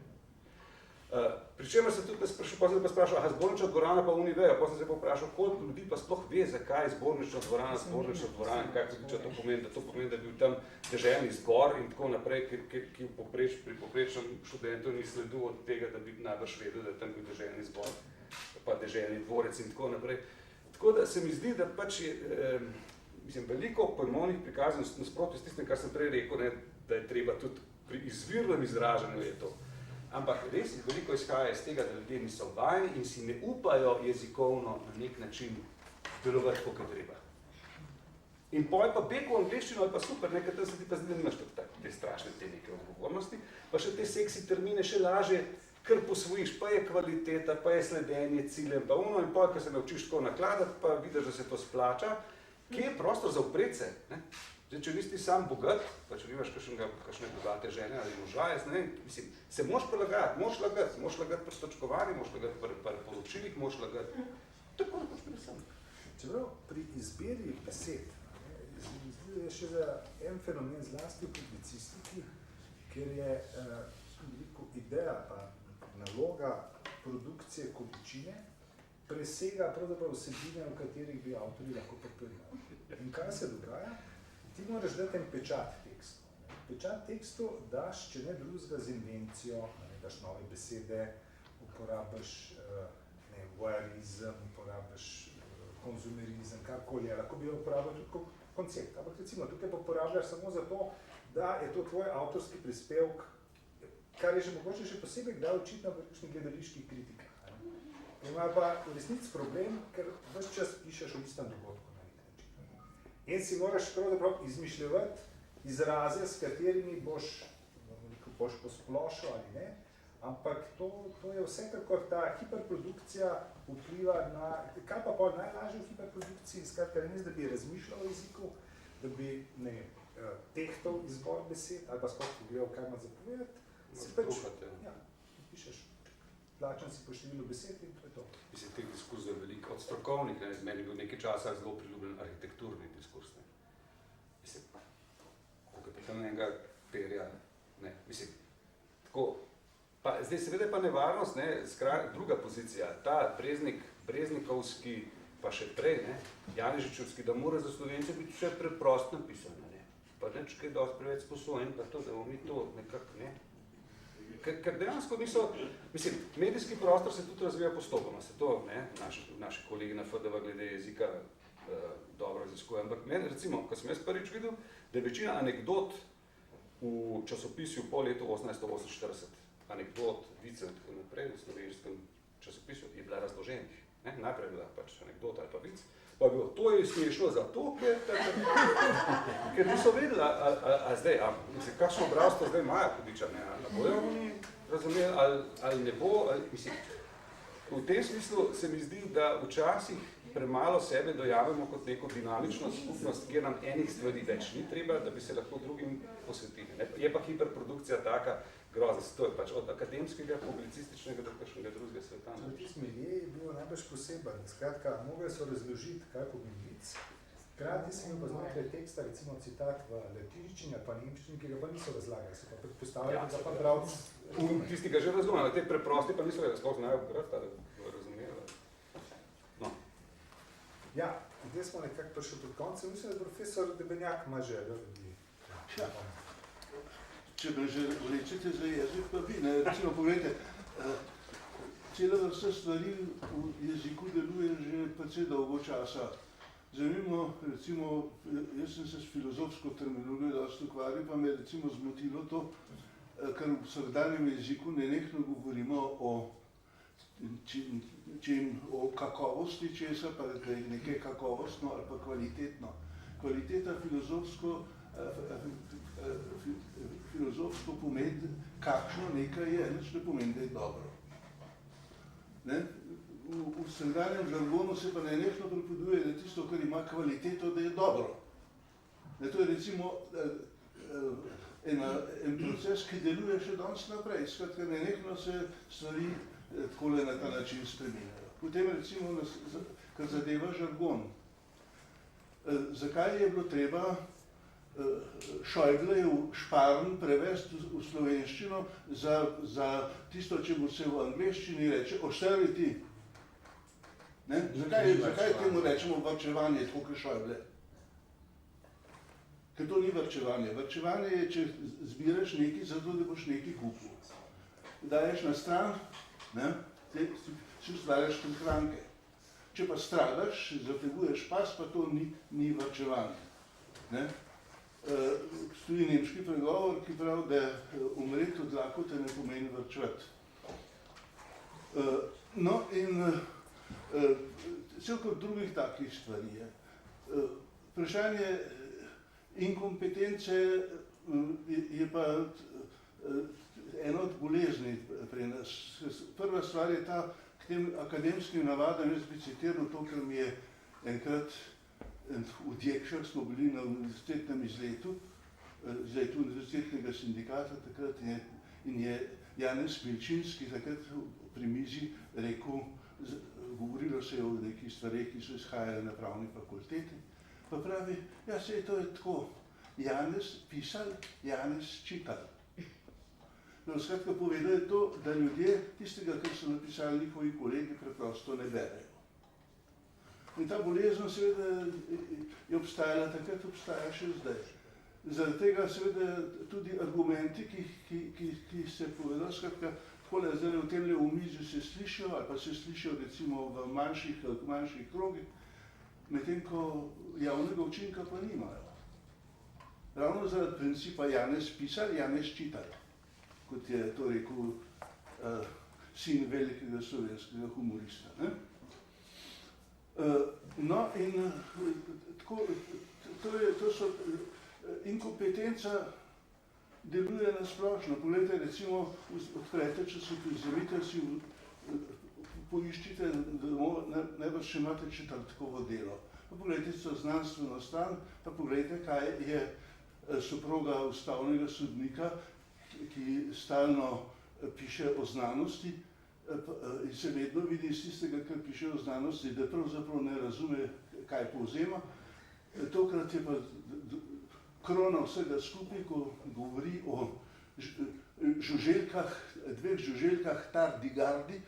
Pri čemer se tudi sprašal, aha, zbornična dvorana pa univeja, pa sem se povprašal, koliko ljudi pa sploh ve, zakaj je zbornična dvorana, kaj to pomeni, da to pomeni, da je bil tam deželni zbor in tako naprej, ki pri povprečnem študentu ni sledu od tega, da bi najbrž vedel, da je tam bil deželni zbor, pa deželni dvorec in tako naprej. Tako da se mi zdi, da pač je veliko pojmovnih prikazov nasprotno s tistim, kar sem prej rekel, ne, da je treba tudi pri izvirnem izražanju je to. Ampak res veliko izhaja iz tega, da ljudje niso vajeni in si ne upajo jezikovno na nek način delovati, kot je treba. In poj pa beg v angleščino je pa super, nekaj tam se ti pa zdi, da nimaš te strašne te neke odgovornosti, pa še te seksi termine še lažje kar posvojiš, pa je kvaliteta, pa je sledenje ciljem, pa ono in pol, ko se naučiš tako nakladati, pa vidiš, da se to splača, kje je prostor za upret se, ne? Zdaj, če nisi sam bogat, pa če nimaš kakšne bogate žene ali moža, jaz ne vem, mislim, se moraš prilagajati, moraš lagati pri stočkovanju, moraš lagati pri poročilih, moraš lagati, tako kot pri sam. Čeprav pri izbiri besed, je še za en fenomen zlasti v publicistiki, kjer je ideja pa naloga produkcije količine presega pravzaprav vsebine, v katerih bi avtorji lahko papirjali. In kaj se dogaja? Ti moraš dati en pečat tekstu. Pečat tekstu daš, če ne drugega z invencijo, daš nove besede, uporabiš voyeurizem, uporabiš konzumerizem, karkoli, lahko bi uporabil tudi kot koncept. Ampak recimo, tukaj pa uporabljaš samo zato, da je to tvoj avtorski prispevek, kar je že mogoče še posebej kdaj očitno v kakšnih gledaliških kritikah. Ima pa v resnici problem, ker ves čas pišeš o istem dogodku na nek način. In si moraš pravzaprav izmišljati izraze, s katerimi boš posplošil ali ne, ampak to je vsekakor ta hiperprodukcija vpliva na, kaj pa pol najlažje v hiperprodukciji, skratka, ne da bi razmišljal o jeziku, da bi, ne vem, tehtov izbor besed, ali pa sploh pogledal, kaj ima zapovedati, si pač, ja, pišeš, plačan si po številu besed in to je to. Mislim, teh diskurzov je veliko, od strokovnih, ne, z meni je bil nekaj časa zelo priljubljen arhitekturni diskurs, ne. Mislim, ko kapitan enega perja, ne, mislim, tako, pa zdaj seveda pa nevarnost, ne, druga pozicija, ta Breznikovski, pa še prej, ne, Janežičevski, da mora za Slovence biti vse preprosto napisano, ne, pa neč kaj dosti preveč sposojen, pa to, da bomo mi to nekako, ne. Ker dejansko niso, mislim, medijski prostor se tudi razvija postopoma, se to, ne, naši kolegi na FDV glede jezika dobro raziskujejo, ampak meni, recimo, ko sem jaz prvič videl, da je večina anekdot v časopisju po letu 1848, anekdot, vicev in tako naprej, v slovenskem časopisju, je bila razloženih, ne, najprej je bila pač anekdota ali pa vic, pa je bilo, to je smešno zato, ker niso vedeli, a zdaj, mislim, kakšno bralstvo zdaj imajo Hudiča, ne, ali bojo oni razumeli, ali ne bo, mislim, v tem smislu se mi zdi, da včasih premalo sebe dojavimo kot neko dinamično skupnost, kjer nam enih stvari več ni treba, da bi se lahko drugim posvetili, ne, je pa hiperprodukcija taka, grozna, to je pač od akademskega, publicističnega do kakšnega drugega sveta. Tisti milje je bil najbolj poseben. Skratka, mogli so razložiti, kaj pomeni vic. Hkrati sem imel pa znotraj teksta, recimo citat v latinščini ali pa nemščini, ki ga pa niso razlagali, so pa predpostavljali, da pa bralci tisti ga že razumeli, te preprosti pa niso ga sploh znajo brati, ali razumeli. No. Ja, Zdaj smo nekako prišli pred koncem. Mislim, da profesor Debenjak ima željo ljudi. Ja. Če me že vlečete za jezik, pa vi, ne, recimo pogledajte, cela vrsta stvari v jeziku deluje že precej dolgo časa. Zanimivo, recimo, jaz sem se s filozofsko terminologijo dosti ukvarjal, pa me recimo zmotilo to, ker v vsakdanjem jeziku nenehno govorimo o kakovosti česa, pa da je nekaj kakovostno ali pa kvalitetno. Kvaliteta filozofsko pomeni, kakšno nekaj je, nič ne pomeni, da je dobro. Ne? V vsakdanjem žargonu se pa nenehno pripoveduje, da tisto, kar ima kvaliteto, da je dobro. Ne, to je recimo en proces, ki deluje še danes naprej, skratka nenehno se stvari takole na ta način spreminjajo. Potem recimo, kar zadeva žargon. Zakaj je bilo treba Schäublejev Šparn prevesti v slovenščino za tisto, če bo se v angleščini reče austerity? Zakaj temu rečemo varčevanje, tako kot Schäuble? Ker to ni varčevanje. Varčevanje je, če zbiraš nekaj, zato da boš nekaj kupil. Daješ na stran, si ustvarjaš prihranke. Če pa stradaš, zateguješ pas, pa to ni varčevanje. Stoji nemški pregovor, ki pravi, da umreti od lakote ne pomeni varčevati. No in cel kot drugih takih stvari je. Vprašanje inkompetence je pa ena od bolezni pri nas. Prva stvar je ta, k tem akademskim navadam, jaz bi citiral to, ker mi je enkrat v Djekšah smo bili na univerzitetnem izletu univerzitetnega sindikata takrat in je Janez Milčinski takrat pri mizi rekel, govorilo se je o nekih stvareh, ki so izhajale na pravni fakulteti, pa pravi, ja, sej to je tako, Janez pisal, Janez čital. No, skratka povedal je to, da ljudje tistega, kar so napisali njihovi kolegi, preprosto ne berejo. In ta bolezen seveda je obstajala takrat, obstaja še zdaj. Zaradi tega seveda tudi argumenti, ki se povedal, skratka, takole zdaj v temle omizju se slišijo, ali pa se slišijo recimo v manjših krogih, medtem ko javnega učinka pa nimajo. Ravno zaradi principa Janez pisal, Janez čital, kot je to rekel sin velikega slovenskega humorista. No in tako, to so inkompetenca deluje na splošno. Poglejte, recimo, odprete časopis, zavite si, poiščite, najbrž še imate četrtkovo delo. Pa poglejte so znanstveno stran, pa poglejte, kaj je soproga ustavnega sodnika, ki stalno piše o znanosti, in se vedno vidi iz tistega, kar piše o znanosti, da pravzaprav ne razume, kaj povzema. Tokrat je pa krona vsega skupaj, ko govori o žuželkah, dveh žuželkah tardigardi,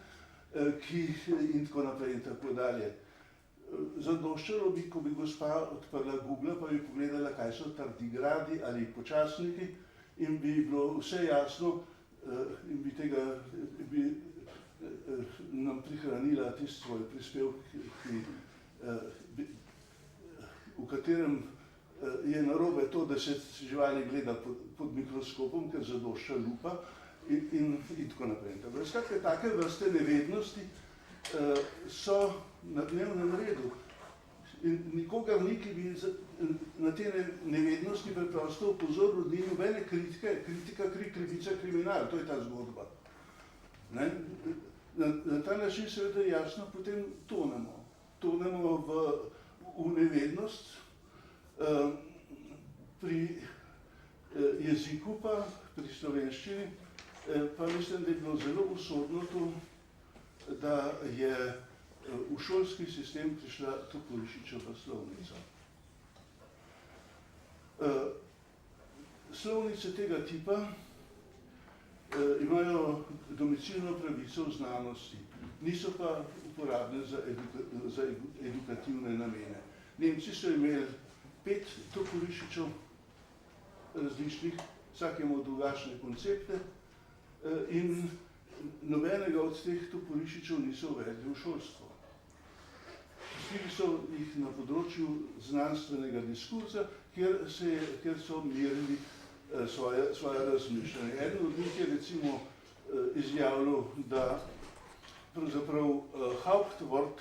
in tako naprej in tako dalje. Zadoščalo bi, ko bi gospa odprla Google, pa bi pogledala, kaj so tardigradi ali počasniki, in bi bilo vse jasno, in bi nam prihranila tisti svoj prispevek, v katerem je narobe to, da se živali gleda pod mikroskopom, ker zadošča lupa in tako naprej. Skratka, take vrste nevednosti so na dnevnem redu. In nikogar ni, ki bi na te nevednosti preprosto opozoril, ni nobene kritike, kritika krivica kriminal, to je ta zgodba. Na ta način seveda jasno potem tonemo v nevednost, pri jeziku pa, pri slovenščini, pa mislim, da je bilo zelo usodno to, da je v šolski sistem prišla Toporišičeva slovnica. Slovnice tega tipa imajo domicilno pravico v znanosti, niso pa uporabne za edukativne namene. Nemci so imeli 5 toporišičev različnih, vsak je imel drugačne koncepte in nobenega od teh toporišičev niso uvedli v šolstvo. Pustili so jih na področju znanstvenega diskurza, kjer so merili svoje razmišljanje. Eden od njih je recimo izjavljal, da pravzaprav Hauptwort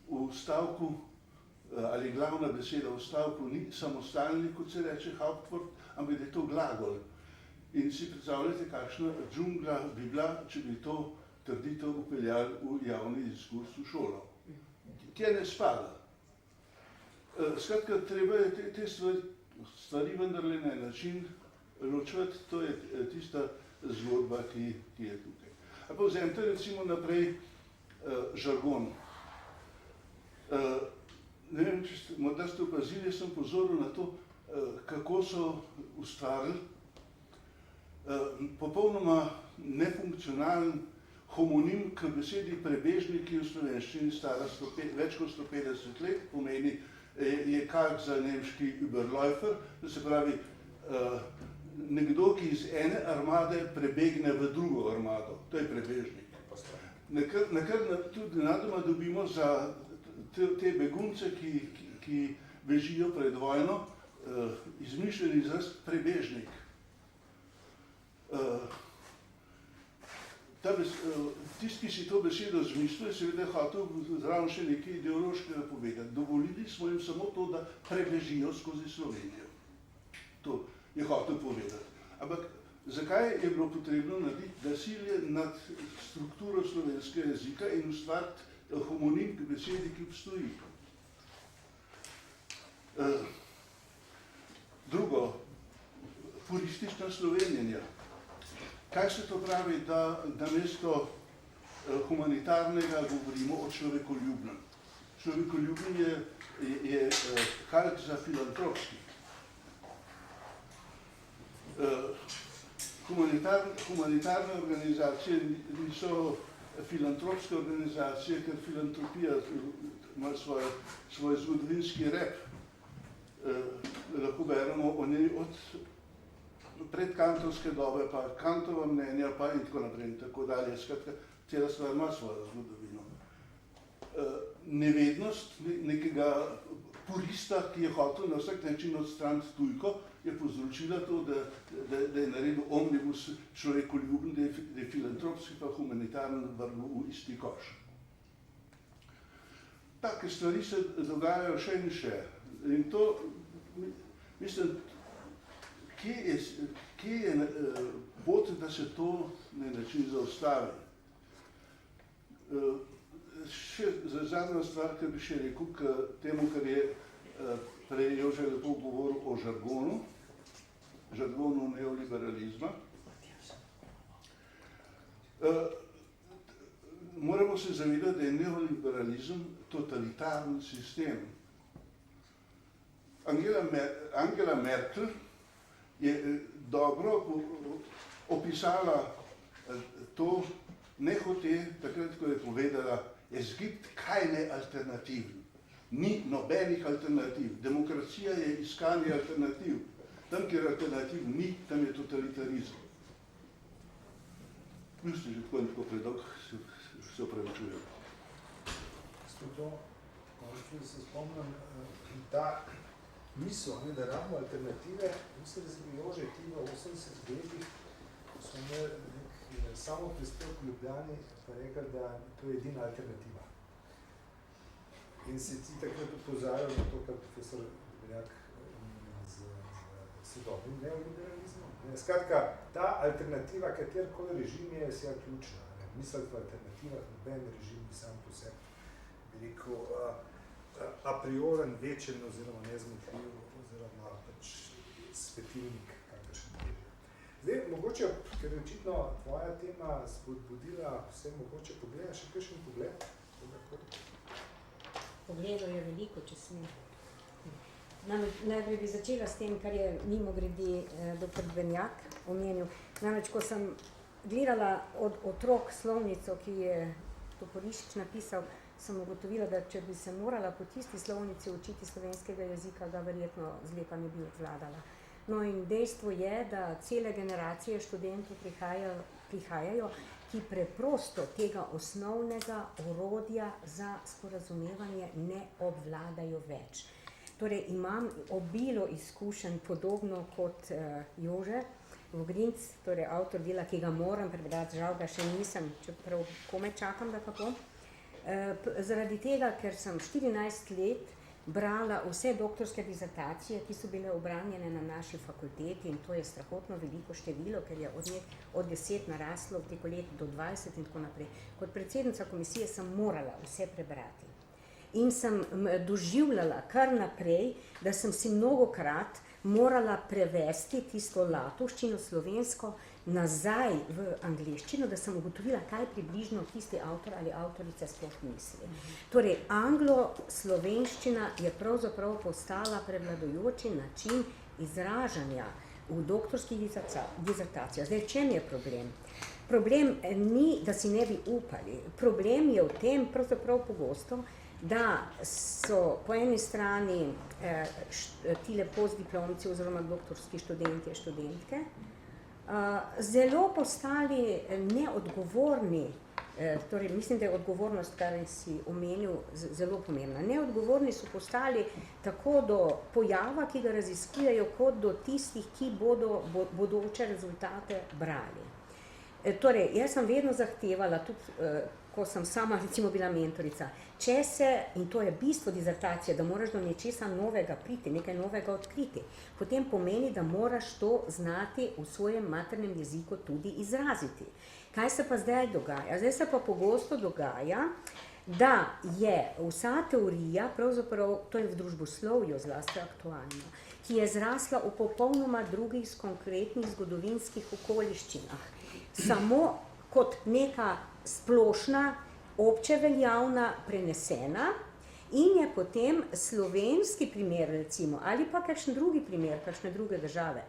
v stavku ali glavna beseda v stavku ni samostalni, kot se reče Hauptwort, ampak da je to glagol. In si predstavljate, kakšna džungla bi bila, če bi to trditev upeljali v javni diskurs v šolo. Tje ne spada. Skratka, treba je te stvari vendarle na način ločevati, to je tista zgodba, ki je tukaj. A pa vzemite recimo naprej žargon. Ne vem, morda ste opazili, sem pozoril na to, kako so ustvarili popolnoma nefunkcionalen homonim k besedi prebežniki v slovenščini stara več kot 150 let, pomeni je kak za nemški Überläufer, to se pravi nekdo, ki iz ene armade prebegne v drugo armado, to je prebežnik. Nakar tudi nadoma dobimo za te begunce, ki bežijo pred vojno, izmišljen izraz prebežnik. Tisti, ki si to besedo zmislil, je seveda hotel zraven še nekaj ideološkega povedati. Dovolili smo jim samo to, da prebežijo skozi Slovenijo. To je hotel povedati. Ampak zakaj je bilo potrebno narediti nasilje nad strukturo slovenskega jezika in ustvariti homonim k besedi, ki obstoji? Drugo, puristična slovenjenja. Kaj se to pravi, da namesto humanitarnega govorimo o človekoljubnem? Človekoljubni je kalk za filantropski. Humanitarne organizacije niso filantropske organizacije, ker filantropija ima svoj zgodovinski rep. Lahko beremo o njej od predkantovske dobe, pa Kantova mnenja, pa in tako naprej in tako dalje. Skratka, cela stvar ima svojo zgodovino. Nevednost nekega purista, ki je hotel na vsak način odstraniti tujko, je povzročila to, da je naredil omnibus človekoljuben, da je filantropski pa humanitaren vrnil v isti koš. Take stvari se dogajajo še in še. In to, mislim, kje je pot, da se to na način zaustavi? Še zadnja stvar, kar bi še rekel k temu, kar je prej Jože lepo govoril o žargonu neoliberalizma. Moramo se zavedati, da je neoliberalizem totalitarni sistem. Angela Merkel je dobro opisala to nehote, takrat, ko je povedala, es gibt keine Alternativen. Ni nobenih alternativ. Demokracija je iskanje alternativ. Tam, kjer alternativ ni, tam je totalitarizem. Mislim, že tako in tako predolg se opravičujem. To, končno se spomnim, ta misel, da rabimo alternative, mislim, da se bi Jože ti v 80 letih, ko smo imeli nek samo prispevek v Ljubljani, pa rekel, da to je edina alternativa. In se ti takrat upozarjal na to, kar profesor Beljak z sodobnim neoliberalizmom. Skratka, ta alternativa, katerkoli režim je vse ključna. Misliti v alternativah, noben režim ni sam po sebi. Veliko a prioren, večen oziroma nezmotljiv oziroma pač svetilnik, kakršen režim. Zdaj, mogoče, ker je očitno tvoja tema spodbudila vse mogoče pogleda, še kakšen pogled? Pogledov je veliko, če smem. Najprej bi začela s tem, kar je mimogrede dr. Benjak omenil. Namreč, ko sem gledala od otrok slovnico, ki je Toporišič napisal, sem ugotovila, da če bi se morala po tisti slovnici učiti slovenskega jezika, ga verjetno zlepa ne bi obvladala. No in dejstvo je, da cele generacije študentov prihajajo, ki preprosto tega osnovnega orodja za sporazumevanje ne obvladajo več. Torej imam obilo izkušenj podobno kot Jože Vogrinc, torej avtor dela, ki ga moram prebrati, žal ga še nisem, čeprav komaj čakam, da ga bom. Zaradi tega, ker sem 14 let brala vse doktorske dizertacije, ki so bile obranjene na naši fakulteti, in to je strahotno veliko število, ker je od 10 naraslo teko let do 20 in tako naprej. Kot predsednica komisije sem morala vse prebrati. In sem doživljala kar naprej, da sem si mnogokrat morala prevesti tisto latovščino slovensko nazaj v angleščino, da sem ugotovila, kaj približno tisti avtor ali avtorica sploh misli. Torej, anglo-slovenščina je pravzaprav postala prevladujoči način izražanja v doktorskih dizertacijah. Zdaj, čem je problem? Problem ni, da si ne bi upali. Problem je v tem, pravzaprav pogosto, da so po eni strani tile postdiplomci oziroma doktorski študentje, študentke, zelo postali neodgovorni, torej mislim, da je odgovornost, kar si omenil, zelo pomembna. Neodgovorni so postali tako do pojava, ki ga raziskujejo, kot do tistih, ki bodo bodoče rezultate brali. Torej, jaz sem vedno zahtevala, tudi ko sem sama recimo bila mentorica, če se, in to je bistvo dizertacije, da moraš do nečesa novega priti, nekaj novega odkriti, potem pomeni, da moraš to znati v svojem maternem jeziku tudi izraziti. Kaj se pa zdaj dogaja? Zdaj se pa pogosto dogaja, da je vsa teorija, pravzaprav to je v družboslovju zlasti aktualno, ki je zrasla v popolnoma drugih konkretnih zgodovinskih okoliščinah, samo kot neka splošna, obče veljavna, prenesena in je potem slovenski primer recimo, ali pa kakšen drugi primer, kakšne druge države,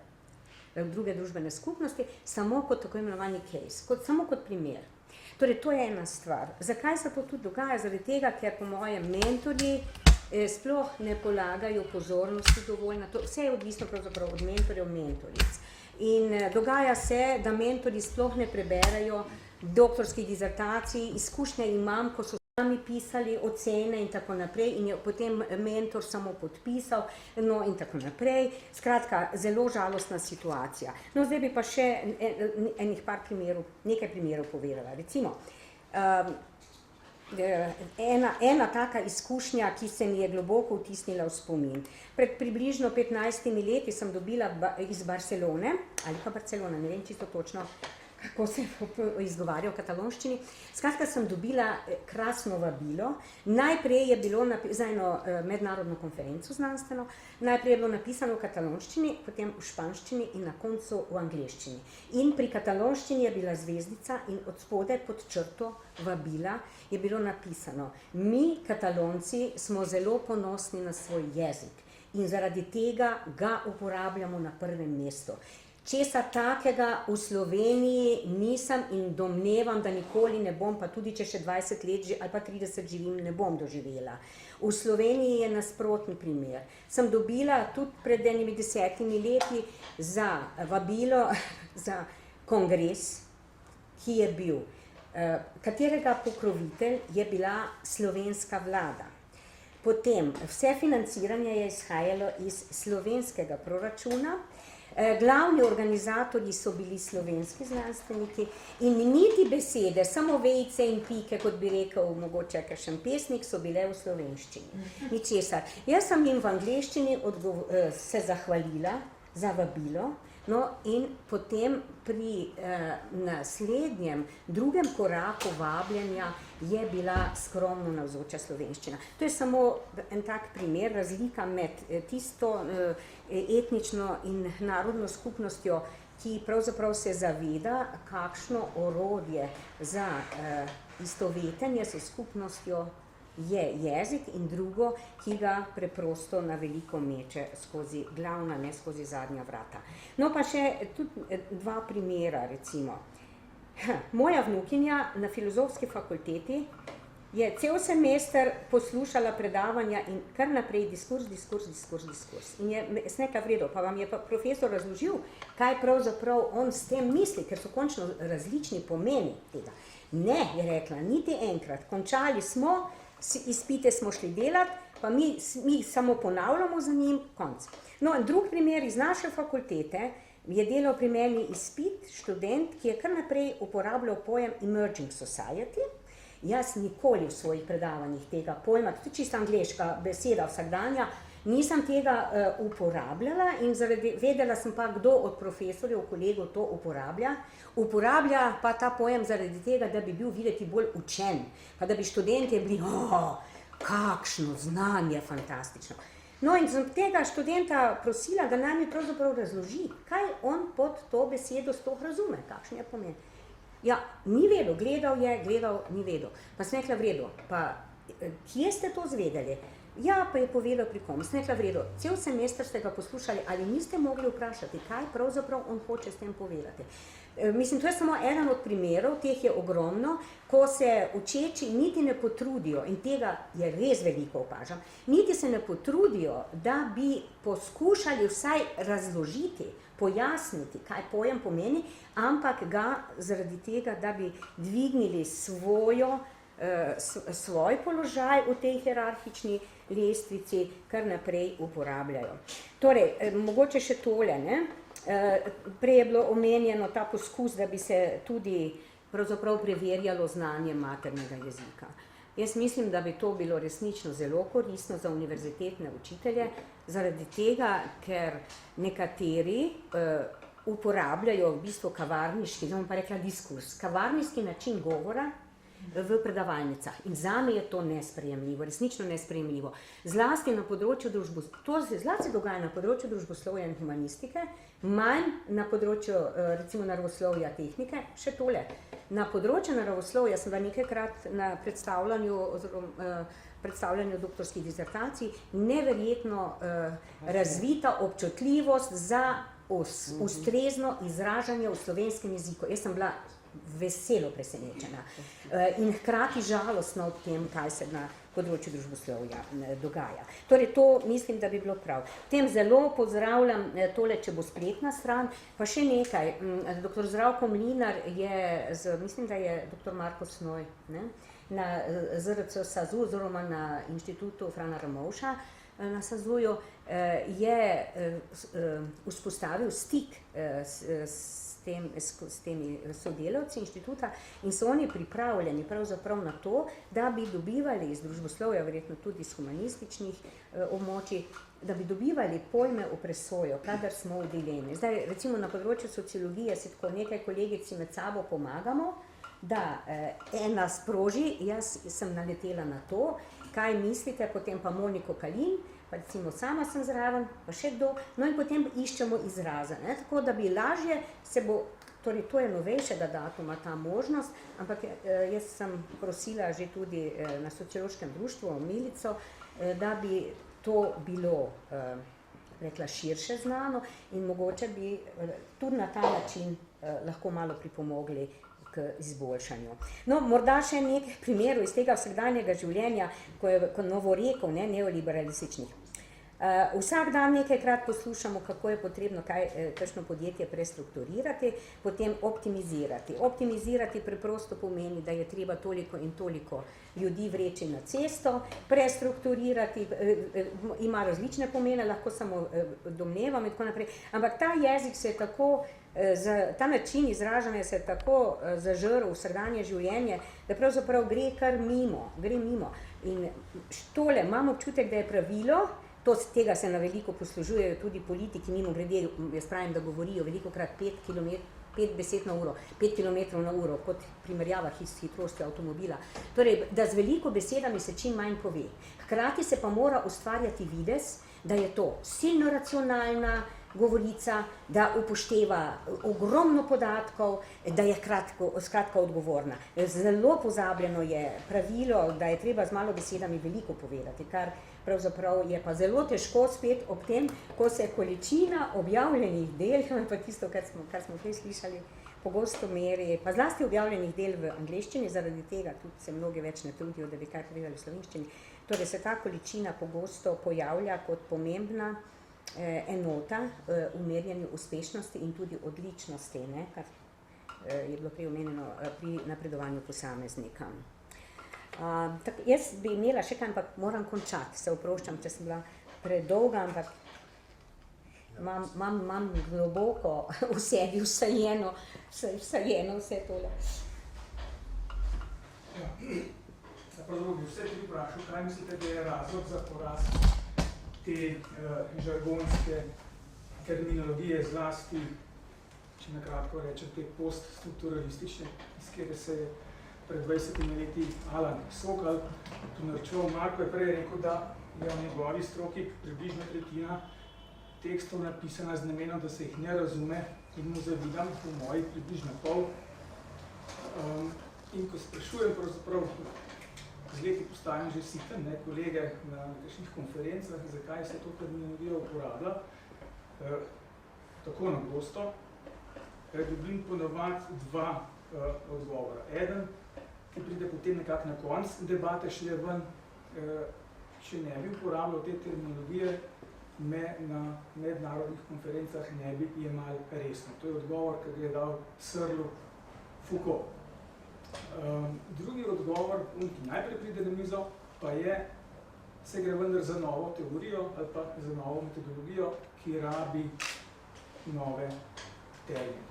druge družbene skupnosti, samo kot tako imenovani case, samo kot primer. Torej, to je ena stvar. Zakaj se to tudi dogaja? Zaradi tega, ker po mojem mentorji sploh ne polagajo pozornosti dovolj na to. Vse je odvisno pravzaprav od mentorjev, mentoric. In dogaja se, da mentorji sploh ne preberajo doktorskih dizertacij, izkušnje imam, ko so sami pisali ocene in tako naprej in je potem mentor samo podpisal, no in tako naprej. Skratka, zelo žalostna situacija. No, zdaj bi pa še nekaj primerov povedala. Recimo, ena taka izkušnja, ki se mi je globoko vtisnila v spomin. Pred približno 15 leti sem dobila iz Barcelone, ali pa Barcelona, ne vem čisto točno, kako se izgovarja v katalonščini. Skratka, sem dobila krasno vabilo. Najprej je bilo za eno mednarodno konferenco znanstveno, najprej je bilo napisano v katalonščini, potem v španščini in na koncu v angleščini. In pri katalonščini je bila zvezdica in od spodaj pod črto vabila je bilo napisano: mi, Katalonci, smo zelo ponosni na svoj jezik in zaradi tega ga uporabljamo na prvem mestu. Česa takega v Sloveniji nisem in domnevam, da nikoli ne bom, pa tudi če še 20 let ali pa 30 živim, ne bom doživela. V Sloveniji je nasprotni primer. Sem dobila tudi pred enimi 10 leti za vabilo za kongres, ki je bil, katerega pokrovitelj je bila slovenska vlada. Potem vse financiranje je izhajalo iz slovenskega proračuna, glavni organizatorji so bili slovenski znanstveniki in niti besede, samo vejice in pike, kot bi rekel mogoče kakšen pesnik, so bile v slovenščini. Ničesar. Jaz sem jim v angleščini se zahvalila za vabilo, no in potem pri naslednjem, drugem koraku vabljenja je bila skromno navzoča slovenščina. To je samo en tak primer, razlika med tisto etnično in narodno skupnostjo, ki pravzaprav se zaveda, kakšno orodje za istovetenje s skupnostjo je jezik, in drugo, ki ga preprosto na veliko meče skozi glavna, ne skozi zadnja vrata. No pa še tudi dva primera, recimo. Moja vnukinja na filozofski fakulteti je cel semester poslušala predavanja in kar naprej diskurs. In je nekaj vredo, pa vam je pa profesor razložil, kaj pravzaprav on s tem misli, ker so končno različni pomeni tega. Ne, je rekla, niti enkrat, končali smo, izpite smo šli delati, pa mi samo ponavljamo za njim, konc. No, in drug primer iz naše fakultete je delal pri meni izpit študent, ki je kar naprej uporabljal pojem emerging society. Jaz nikoli v svojih predavanjih tega pojma, to je čisto angleška beseda vsakdanja, nisem tega uporabljala in vedela sem pa, kdo od profesorjev, kolegov to uporablja. Uporablja pa ta pojem zaradi tega, da bi bil videti bolj učen, pa da bi študentje bili, kakšno znanje, fantastično. No in sem tega študenta prosila, da naj mi pravzaprav razloži, kaj on pod to besedo sploh razume, kakšen je pomen. Ja, ni vedel, gledal, ni vedel. Pa sem rekla, vredo, pa kje ste to zvedeli? Ja, pa je povedal pri kom. Sem rekla, vredo, cel semester ste ga poslušali, ali niste mogli vprašati, kaj pravzaprav on hoče s tem povedati. Mislim, to je samo eden od primerov, teh je ogromno, ko se učeči niti ne potrudijo, in tega je res veliko opažam, niti se ne potrudijo, da bi poskušali vsaj razložiti, pojasniti, kaj pojem pomeni, ampak ga zaradi tega, da bi dvignili svoj položaj v tej hierarhični lestvici, kar naprej uporabljajo. Torej, mogoče še tole, ne? Prej je bilo omenjeno ta poskus, da bi se tudi pravzaprav preverjalo znanje maternega jezika. Jaz mislim, da bi to bilo resnično zelo koristno za univerzitetne učitelje, zaradi tega, ker nekateri uporabljajo v bistvu kavarniški, zdaj bom pa rekla diskurs, kavarniški način govora v predavalnicah. In zame je to nesprejemljivo, resnično nesprejemljivo. Zlasti na področju to se zlasti dogaja na področju družboslovja in humanistike, manj na področju recimo naravoslovja tehnike, še tole. Na področju naravoslovja sem bila nekajkrat na predstavljanju doktorskih disertacij neverjetno razvita občutljivost za ustrezno izražanje v slovenskem jeziku. Jaz sem bila veselo presenečena in hkrati žalostna ob tem, kaj se na področju družboslovja dogaja. Torej, to mislim, da bi bilo prav. Potem zelo pozdravljam tole, če bo spletna stran, pa še nekaj. Dr. Zdravko Mlinar je, mislim, da je dr. Marko Snoj, ne? Na ZRC SAZU, oziroma na Inštitutu Frana Ramovša na SAZU-ju, je vzpostavil stik s temi sodelavci inštituta in so oni pripravljeni pravzaprav na to, da bi dobivali iz družboslovja, verjetno tudi iz humanističnih območij, da bi dobivali pojme v presojo, kadar smo v dilemi. Zdaj, recimo na področju sociologije si tako nekaj kolegici med sabo pomagamo, da ena sproži, jaz sem naletela na to, kaj mislite, potem pa Moniko Kalin, pa recimo sama sem zraven, pa še kdo, no in potem iščemo izraze, ne? Tako da bi lažje se bo, torej to je novejšega datuma ta možnost, ampak jaz sem prosila že tudi na sociološkem društvu Milico, da bi to bilo rekla širše znano in mogoče bi tudi na ta način lahko malo pripomogli k izboljšanju. No, morda še nekaj primerov iz tega vsakdanjega življenja, ko je novorekov, ne, neoliberalističnih. Vsak dan nekajkrat poslušamo, kako je potrebno kakšno podjetje prestrukturirati, potem optimizirati. Optimizirati preprosto pomeni, da je treba toliko in toliko ljudi vreči na cesto, prestrukturirati, ima različne pomene, lahko samo domnevam in tako naprej, ampak ta jezik se je tako, ta način izražanja se je tako zažrl v vsakdanje življenje, da pravzaprav gre kar mimo, In tole, imam občutek, da je pravilo, tega se na veliko poslužujejo tudi politiki, mimo grede, jaz pravim, da govorijo velikokrat 5 besed na uro, 5 km na uro, kot primerjava s hitrostjo avtomobila. Torej, da z veliko besedami se čim manj pove. Hkrati se pa mora ustvarjati videz, da je to silno racionalna govorica, da upošteva ogromno podatkov, da je skratka odgovorna. Zelo pozabljeno je pravilo, da je treba z malo besedami veliko povedati, kar pravzaprav je pa zelo težko spet ob tem, ko se količina objavljenih del, pa tisto, kar smo prej slišali, pogosto meri, pa zlasti objavljenih del v angleščini, zaradi tega tudi se mnogi več ne trudijo, da bi kaj povedali v slovenščini. Torej se ta količina pogosto pojavlja kot pomembna enota v merjenju uspešnosti in tudi odličnosti, ne, kar je bilo prej omenjeno pri napredovanju posameznika. Jaz bi imela še kaj, ampak moram končati, se oproščam, če sem bila predolga, ampak imam globoko v sebi vsajeno vse tole. Ja. Pravzaprav bi vse tudi vprašal, kaj mislite, da je razlog za porast te žargonske terminologije, zlasti, če nakratko rečem, te poststrukturalistične, iz kjer se je pred 20 leti Alan Sokal tu naročeval. Marko je prej rekel, da je v njegovi stroki približno tretjina tekstov napisana z namenom, da se jih ne razume, in mu zavidam, v moji približno pol. In ko sprašujem, pravzaprav z leti postajam že siten, ne, kolege na kakšnih konferencah, zakaj se to terminologijo uporablja, tako nagosto, dobim ponovadi dva odgovora. Eden, ki pride potem nekako na konc debate šele ven, če ne bi uporabljal te terminologije, me na mednarodnih konferencah ne bi jemali resno. To je odgovor, ki ga je dal Searle Foucault. Drugi odgovor, ki najprej pride na mizo, pa je, se gre vendar za novo teorijo ali pa za novo metodologijo, ki rabi nove termine.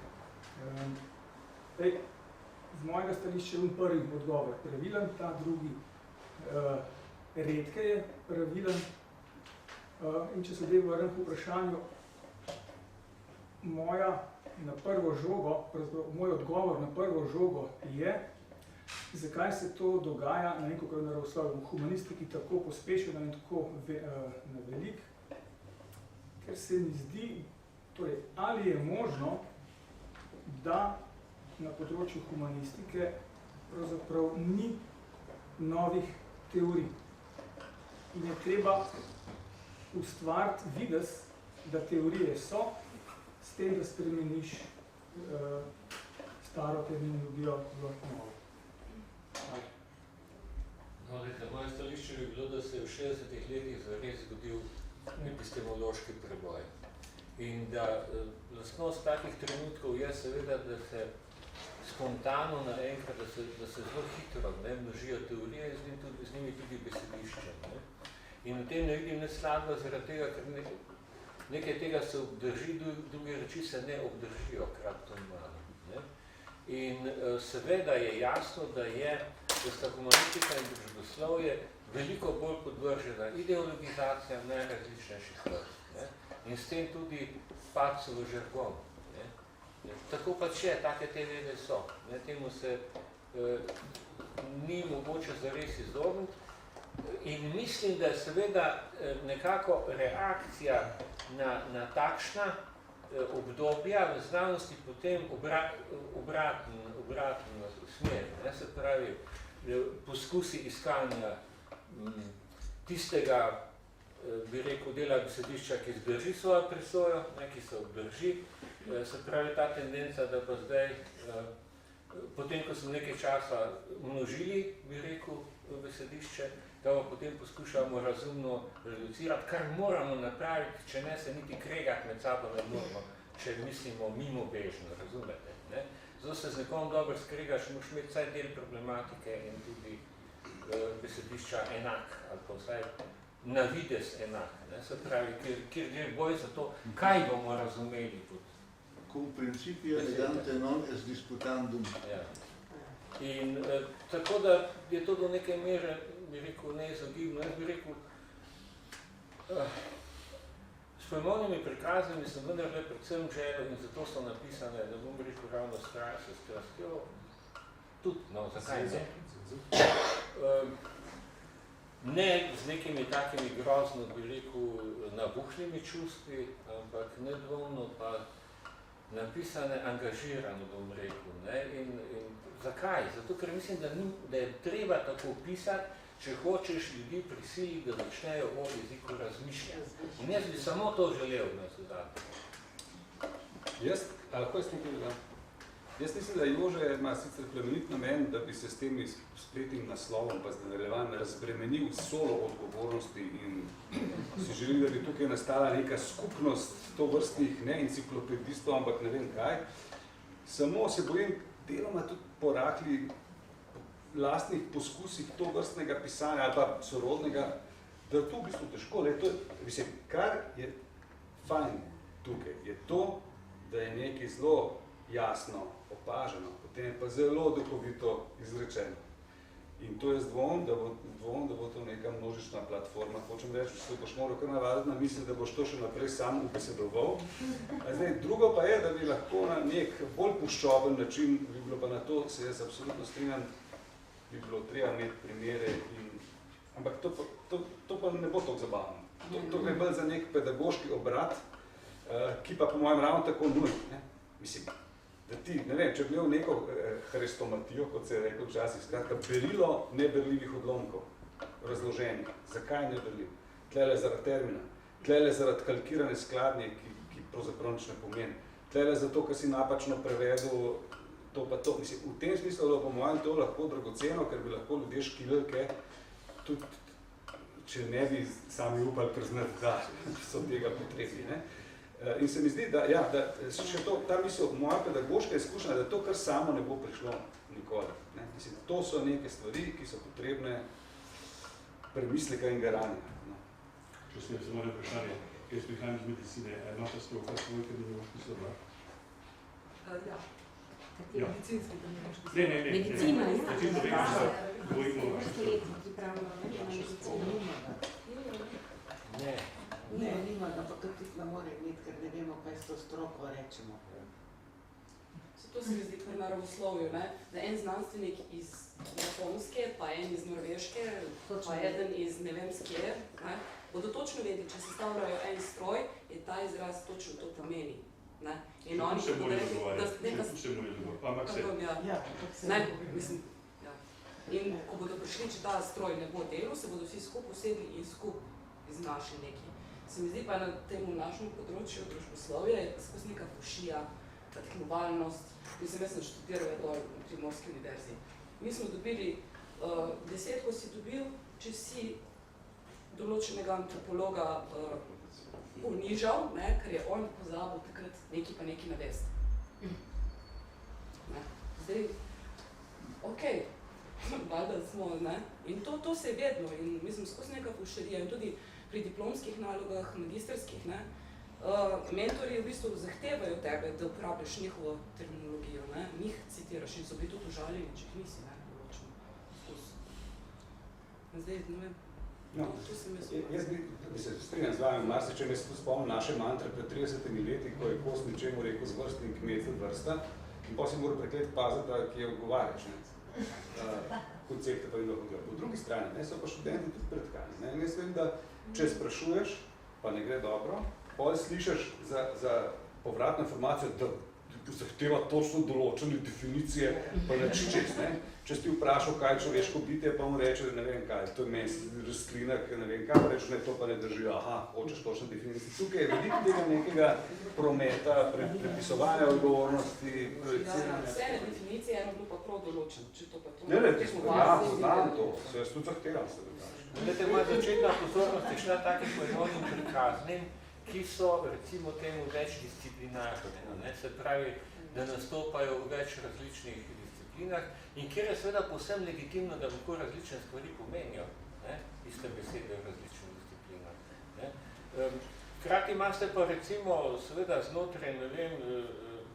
Z mojega stališča je prvi odgovor pravilen, ta drugi redkeje pravilen. In če se vrnem k vprašanju, moj odgovor na prvo žogo je, zakaj se to dogaja na nekako naravoslovju v humanistiki tako pospešeno in tako na velik, ker se mi zdi, torej, ali je možno, da na področju humanistike pravzaprav ni novih teorij. In je treba ustvariti videz, da teorije so, s tem, da spremeniš staro terminologijo v novo. No, moje stališče bi bilo, da se je v 60-ih letih zares zgodil epistemološki preboj. In da lastnost takih trenutkov je seveda, da se spontano naenkrat, da se zelo hitro množijo teorije in z njimi tudi besedišče. In v tem ne vidim ne slabega zaradi tega, ker nekaj tega se obdrži, druge reči se ne obdržijo kratko in malo. In seveda je jasno, da sta humanistika in družboslovje veliko bolj podvržena ideologizacija najrazličnejših vrst. In s tem tudi padcu v žargon. Tako pač je, take te vede so. Temu se ni mogoče zares izogniti. In mislim, da je seveda nekako reakcija na takšna obdobja v znanosti potem obraten smer. Se pravi, poskusi iskanja tistega, bi rekel, dela besedišča, ki zdrži svojo presojo, ki se obdrži. Se pravi, ta tendenca, da pa zdaj, potem, ko smo nekaj časa množili, bi rekel, besedišče, da pa potem poskušamo razumno reducirati, kar moramo napraviti, če ne se niti kregati med sabo ne moramo, če mislimo mimobežno, razumete? Zato se z nekom dobro skregaš, moraš imeti vsaj del problematike in tudi besedišča enak, ali pa vsaj na vides enak. Se pravi, kjer gre boj za to, kaj bomo razumeli pod Cum principi elegante non est disputandum. Ja. In tako da je to do neke mere, bi rekel, neizogibno. Jaz bi rekel, s pojmovnimi prikazami sem vendarle predvsem želel in zato so napisane, da bom rekel ravno s strastjo, tudi, no, zakaj ne? Ne z nekimi takimi grozno, bi rekel, nabuhnimi čustvi, ampak nedvomno pa napisane angažirano, bom rekel. In zakaj? Zato, ker mislim, da je treba tako pisati, če hočeš ljudi prisiliti, da začnejo o jeziku razmišljati. In jaz bi samo to želel na sedati. Jaz? Lahko jaz nekaj dodam? Jaz mislim, da Jože ima sicer plemenit namen, da bi se s tem spletnim naslovom pa z nadaljevanjem razbremenil solo odgovornosti in si želi, da bi tukaj nastala neka skupnost tovrstnih ne enciklopedistov, ampak ne vem kaj. Samo se bojim deloma tudi po rahli lastnih poskusih tovrstnega pisanja ali pa sorodnega, da to v bistvu težko. Mislim, kar je fajn tukaj, je to, da je nekaj zelo jasno opaženo, potem je pa zelo duhovito izrečeno. In to je dvom, da bo to neka množična platforma. Hočem reči, da se boš moral kar navaditi na misli, da boš to še naprej sam ubesedoval. Drugo pa je, da bi lahko na nek bolj puščoben način, bi bilo pa na to, se jaz absolutno strinjam, bi bilo treba imeti primere, ampak to pa ne bo tako zabavno. To gre bolj za nek pedagoški obrat, ki pa po mojem ravno tako nujen. Mislim, da ti, ne vem, če bi imel neko hrestomatijo, kot se je rekel včasih, skratka, berilo neberljivih odlomkov, razloženih. Zakaj neberljiv? Tlele zaradi termina, tlele zaradi kalkirane skladnje, ki pravzaprav nič ne pomeni, tlele zato, ker si napačno prevedel to pa to. Mislim, v tem smislu, da po mojem to lahko dragoceno, ker bi lahko ljudje škilke, tudi če ne bi sami upali priznati, da so tega potrebni. Ne? In se mi zdi, da še to, ta misel, moja pedagoška izkušnja, da to kar samo ne bo prišlo nikoli. Ne? Mislim, to so neke stvari, ki so potrebne premisleka in garanja. No. Če sem samo ne vprašanje, jaz prihajam iz medicine, imate stroka svoj terminološki slovar? Ja. Kateri medicinski terminološki slovar? Ne. Medicina, ja. Medicina, govorimo o stoletno pripravljamo medicino. Ne, nima ga, pa tudi ne more imeti, ker ne vemo, kaj s to stroko rečemo. To se mi zdi pri naravoslovju, da en znanstvenik iz Japonske, pa en iz Norveške, pa eden iz ne vem skje, bodo točno vedeli, če sestavljajo en stroj, je ta izraz točno to pomeni. In oni se bodo rekli, da se mora dogovoriti, ampak se. In ko bodo prišli, če ta stroj ne bo delal, se bodo vsi skupaj usedli in skupaj iznašli nekaj. Se mi zdi pa na temu našemu področju družboslovja je skozi neka fušija, tekmovalnost. Mislim, jaz sem študiral dol na Primorski univerzi. Mi smo dobili 10, ko si dobil, če si določenega antropologa ponižal, ker je on pozabil takrat nekaj pa nekaj navesti. Zdaj, okej, valjda smo, in to se je vedno, in mislim, skozi neka fušerija in tudi pri diplomskih nalogah, magistrskih, mentori v bistvu zahtevajo tebe, da uporabljaš njihovo terminologijo, njih citiraš in so bili tudi užaljeni, če jih nisi, določeno. Zdaj, ne vem, to sem jaz Jaz bi se strinjam z vami, marsičem, jaz spomnim naše mantre pred 30 leti, ko je Kos ničemu rekel zvrstni kmet vrsta, in pa si mora preklet paziti, ki je odgovarjaš. Koncepte pa bilo hodilo. Po drugi strani so pa študenti tudi predkani. Jaz vem, da če sprašuješ, pa ne gre dobro, potem slišiš za povratno informacijo, da zahteva točno določene definicije, pa neči čez. Če si ti vprašal, kaj je človeško bitje, pa mu reče, ne vem kaj, to je mes, rastlina, ne vem kaj, pa reče, ne, to pa ne drži, aha, hočeš točno definicijo. Tukaj je veliko tega nekega prometa, prepisovanja odgovornosti, projeciranja. Vse definicije eno bilo pa prav določeno, če to pa to... Ne, poznam to, se jaz tudi zahtevam se dogaš. Glede, moja začetna pozornost je šla takim pojmovnim prikaznim, ki so, recimo, temu večdisciplinarne, se pravi, da nastopajo v več različnih disciplinah in kjer je seveda povsem legitimno, da lahko različne stvari pomenijo, iste besede v različnih disciplinah. Hkrati imate pa recimo seveda znotraj, ne vem,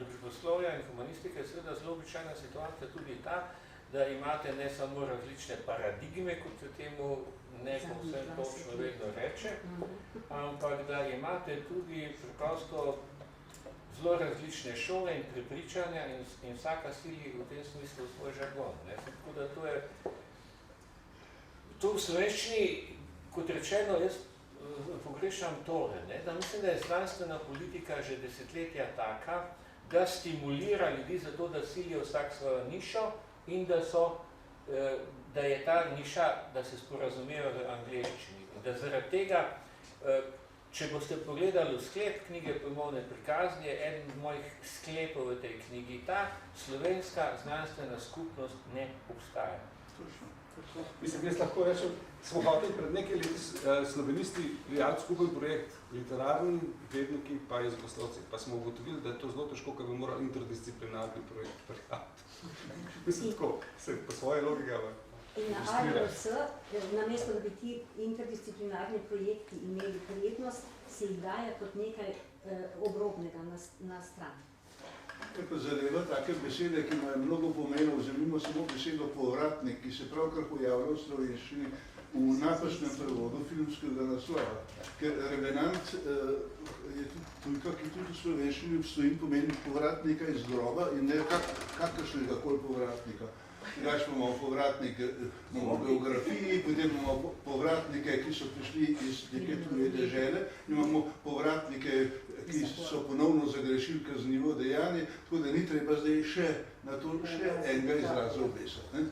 družboslovja in humanistike seveda zelo običajna situacija tudi ta, da imate ne samo različne paradigme, kot se temu ne povsem točno vedno reče, ampak da imate tudi preprosto zelo različne šole in prepričanja in vsaka sili v tem smislu svoj žargon. Tako da to je... To v slovenščini, kot rečeno, jaz pogrešam tole, da mislim, da je znanstvena politika že desetletja taka, da stimulira ljudi za to, da silijo vsak svojo nišo in da je ta niša, da se sporazumejo v angleščini. Da zaradi tega če boste pogledali v sklep knjige Pojmovne prikazni, je eden od mojih sklepov v tej knjigi ta: slovenska znanstvena skupnost ne obstaja. Mislim, jaz lahko rečem, smo hoteli pred nekaj leti slovenisti prijaviti skupen projekt, literarni vedniki pa jezikoslovci, pa smo ugotovili, da je to zelo težko, ker bi morali interdisciplinarni projekt prijaviti. Mislim, tako, se po svoje logike, In na ARS, namesto da bi ti interdisciplinarni projekti imeli prijetnost, se jih daje kot nekaj obrobnega na stran. Kaj pa zadeva take besede, ki imajo mnogo pomenov, vzemimo samo besedo povratnik, ki se pravkar pojavlja v slovenščini v napačnem prevodu filmskega naslova. Ker Revenant je tujka, ki tudi v slovenščini obstoji, pomeni povratnika iz groba in ne kakršnega koli povratnika. Drugače imamo povratnike v geografiji, potem imamo povratnike, ki so prišli iz neke tuje dežele, imamo povratnike, ki so ponovno zagrešili kaznivo dejanje, tako da ni treba zdaj še na to še enega izraza obesati.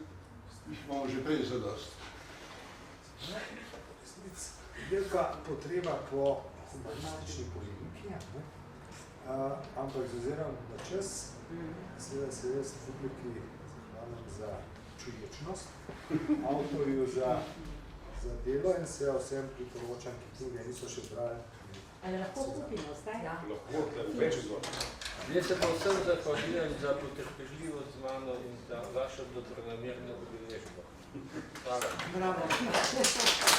Jih imamo že prej zadost. Velika potreba po humanistični polemiki, ampak z ozirom na čas, seveda se jaz publiki zahvalim za čuječnost, avtorju za delo in se vsem priporočam, ki knjige niso še brali. Ali lahko kupimo zdaj? Ja. Lahko, da je več izvod. Jaz se pa vsem zahvaljujem za potrpežljivost z mano in za vašo dobronamerno udeležbo. Hvala. Bravo.